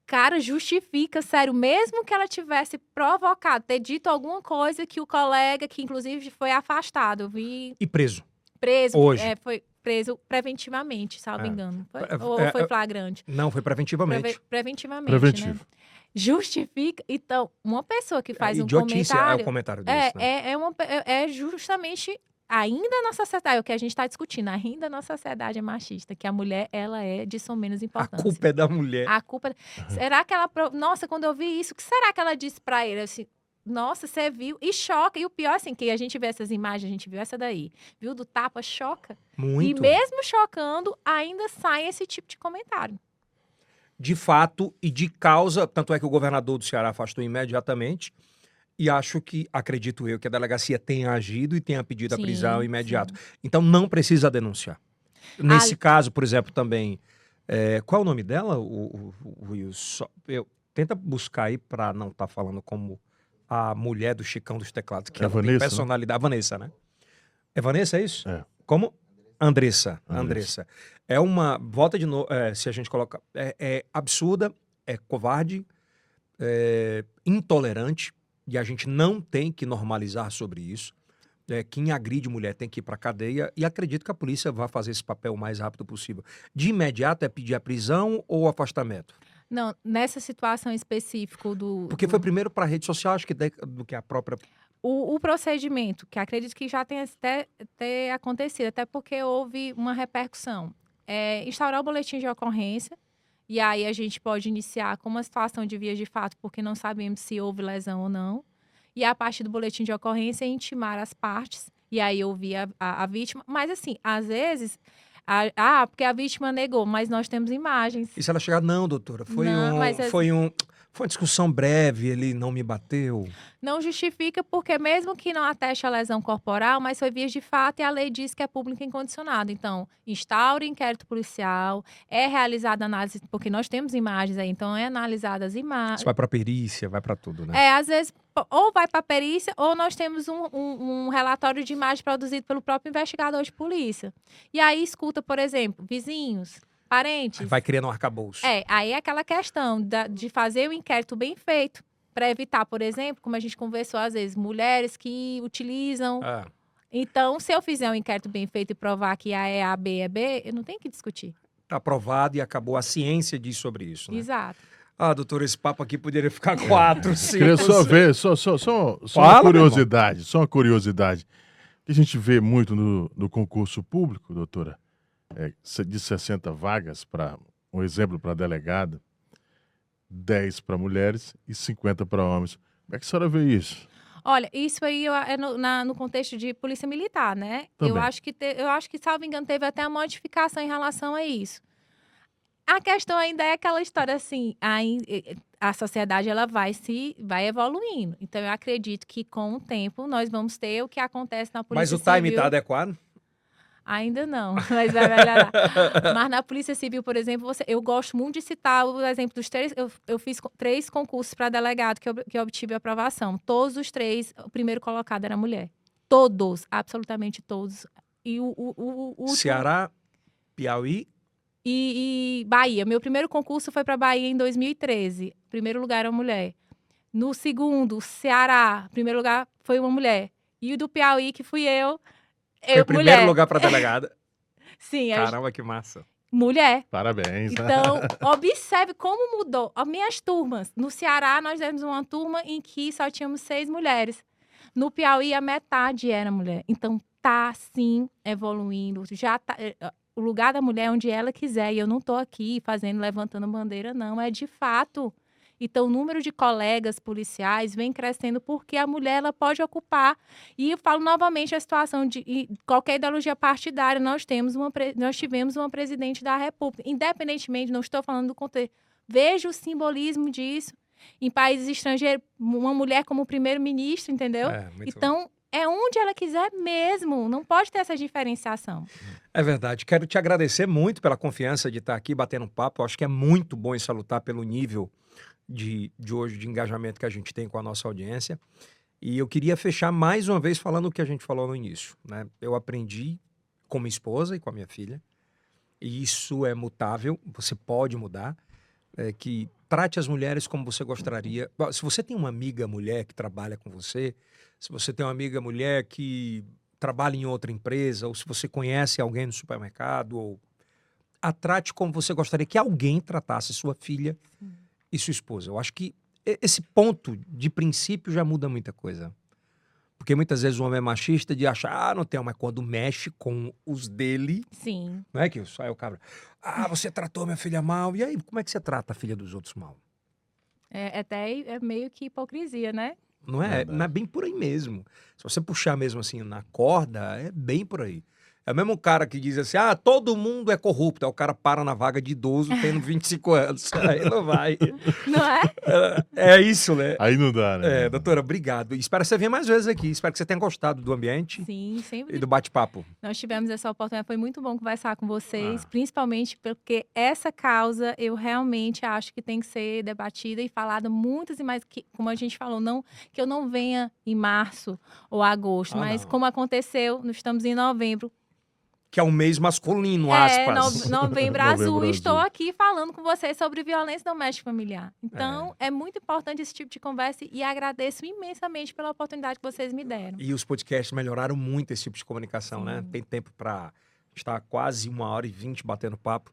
cara, justifica, sério, mesmo que ela tivesse provocado, ter dito alguma coisa que o colega, que inclusive foi afastado, eu vi... E preso. Preso. Hoje. Foi preso preventivamente, se não me engano. Ou foi flagrante? Não, foi preventivamente. Preventivamente, Preventivo. né? Justifica. Então, uma pessoa que faz um idiotice comentário... é o comentário desse, né? É justamente... Ainda na sociedade, é o que a gente está discutindo, ainda na sociedade é machista, que a mulher, ela é de som menos A importância. culpa é da mulher. A culpa... Será que ela... Nossa, quando eu vi isso, o que será que ela disse pra ele? Assim, nossa, você viu? E choca. E o pior, assim, que a gente vê essas imagens, a gente viu essa daí. Viu do tapa, choca. Muito. E mesmo chocando, ainda sai esse tipo de comentário. De fato e de causa, tanto é que o governador do Ceará afastou imediatamente. E acredito eu, que a delegacia tenha agido e tenha pedido a prisão imediata. Então não precisa denunciar. Nesse caso, por exemplo, também. Qual é o nome dela? Tenta buscar aí para não estar falando como a mulher do Chicão dos Teclados, que ela tem personalidade. Né? Vanessa, né? É Vanessa, é isso? É. Como? Andressa. É uma. Volta de novo. Se a gente colocar. É absurda, é covarde, é intolerante. E a gente não tem que normalizar sobre isso. Quem agride mulher tem que ir para a cadeia. E acredito que a polícia vai fazer esse papel o mais rápido possível. De imediato é pedir a prisão ou o afastamento? Não, nessa situação específica Porque foi primeiro para a rede social, acho que do que a própria... O procedimento, que acredito que já tenha até acontecido, até porque houve uma repercussão, é instaurar o boletim de ocorrência, e aí a gente pode iniciar com uma situação de vias de fato, porque não sabemos se houve lesão ou não, e a partir do boletim de ocorrência, intimar as partes, e aí ouvir a vítima. Mas assim, às vezes, porque a vítima negou, mas nós temos imagens. E se ela chegar, não, doutora, Não, mas foi uma discussão breve, ele não me bateu. Não justifica porque mesmo que não ateste a lesão corporal, mas foi vias de fato e a lei diz que é público incondicionado. Então, instaura inquérito policial, é realizada análise, porque nós temos imagens aí, então é analisada as imagens. Isso vai para perícia, vai para tudo, né? Às vezes, ou vai para a perícia, ou nós temos um relatório de imagem produzido pelo próprio investigador de polícia. E aí escuta, por exemplo, vizinhos, parentes. Vai criando um arcabouço. Aí é aquela questão de fazer o inquérito bem feito, para evitar, por exemplo, como a gente conversou às vezes, mulheres que utilizam. Então, se eu fizer um inquérito bem feito e provar que A é A, B é B, eu não tenho que discutir. Está aprovado e acabou. A ciência diz sobre isso, né? Exato. Doutor, esse papo aqui poderia ficar 4, 5... Queria só ver, só Fala, uma curiosidade, só uma curiosidade. Que a gente vê muito no concurso público, doutora, de 60 vagas, para um exemplo para delegada, 10 para mulheres e 50 para homens. Como é que a senhora vê isso? Olha, isso aí é no contexto de polícia militar, né? Também. Eu acho que, salvo engano, teve até uma modificação em relação a isso. A questão ainda é aquela história assim, a sociedade ela vai evoluindo. Então, eu acredito que com o tempo nós vamos ter o que acontece na Polícia Civil. Mas o time está adequado? Ainda não, mas vai melhorar. Mas na Polícia Civil, por exemplo, eu gosto muito de citar o exemplo dos 3. Eu fiz 3 concursos para delegado que eu obtive aprovação. Todos os 3, o primeiro colocado era mulher. Todos, absolutamente todos. E o Ceará, Piauí... E Bahia. Meu primeiro concurso foi para Bahia em 2013. Primeiro lugar era uma mulher. No segundo, Ceará. Primeiro lugar foi uma mulher. E o do Piauí, que fui eu. Foi primeiro lugar para delegada. Sim. Caramba, que massa. Mulher. Parabéns. Então, observe como mudou. As minhas turmas. No Ceará, nós tivemos uma turma em que só tínhamos 6 mulheres. No Piauí, a metade era mulher. Então, tá, sim, evoluindo. Já tá... O lugar da mulher é onde ela quiser. E eu não estou aqui levantando bandeira, não. É de fato. Então, o número de colegas policiais vem crescendo porque a mulher ela pode ocupar. E eu falo novamente a situação de qualquer ideologia partidária. Nós tivemos uma presidente da República. Independentemente, não estou falando do contexto. Veja o simbolismo disso. Em países estrangeiros, uma mulher como primeiro-ministro, entendeu? Então, é onde ela quiser mesmo. Não pode ter essa diferenciação. É verdade. Quero te agradecer muito pela confiança de estar aqui batendo um papo. Eu acho que é muito bom e salutar pelo nível de hoje, de engajamento que a gente tem com a nossa audiência. E eu queria fechar mais uma vez falando o que a gente falou no início, né? Eu aprendi com minha esposa e com a minha filha, e isso é mutável, você pode mudar, que trate as mulheres como você gostaria. Se você tem uma amiga mulher que trabalha com você, se você tem uma amiga mulher que trabalha em outra empresa, ou se você conhece alguém no supermercado, a trate como você gostaria que alguém tratasse sua filha e sua esposa. Eu acho que esse ponto de princípio já muda muita coisa. Porque muitas vezes o homem é machista de achar, não tem, mas quando mexe com os dele... Sim. Não é que só é o cabra. Você tratou minha filha mal. E aí, como é que você trata a filha dos outros mal? É meio que hipocrisia, né? Não é? Não é bem por aí mesmo. Se você puxar mesmo assim na corda, é bem por aí. É o mesmo cara que diz assim, todo mundo é corrupto. Aí o cara para na vaga de idoso tendo 25 anos. Aí não vai. Não é? É isso, né? Aí não dá, né? Doutora, obrigado. Espero que você venha mais vezes aqui. Espero que você tenha gostado do ambiente. Sim, sempre. E do bate-papo. Nós tivemos essa oportunidade. Foi muito bom conversar com vocês, principalmente porque essa causa eu realmente acho que tem que ser debatida e falada muitas e mais, como a gente falou, que eu não venha em março ou agosto, mas como aconteceu, nós estamos em novembro. Que é um mês masculino, aspas. Novembro Azul. E estou aqui falando com vocês sobre violência doméstica familiar. Então, é muito importante esse tipo de conversa e agradeço imensamente pela oportunidade que vocês me deram. E os podcasts melhoraram muito esse tipo de comunicação, né? Tem tempo para estar quase 1h20 batendo papo.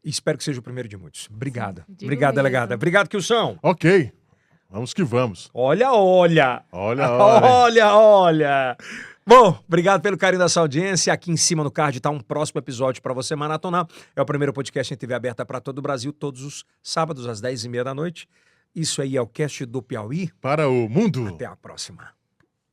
Espero que seja o primeiro de muitos. Obrigado. Digo Obrigado, mesmo. delegada. Obrigado, Kilson. Ok, vamos que vamos. Olha, olha. Olha, olha. Olha, olha. Bom, obrigado pelo carinho da sua audiência. Aqui em cima no card está um próximo episódio para você maratonar. É o primeiro podcast em TV aberta para todo o Brasil, todos os sábados às 10h30 da noite. Isso aí é o Cast do Piauí. Para o mundo. Até a próxima.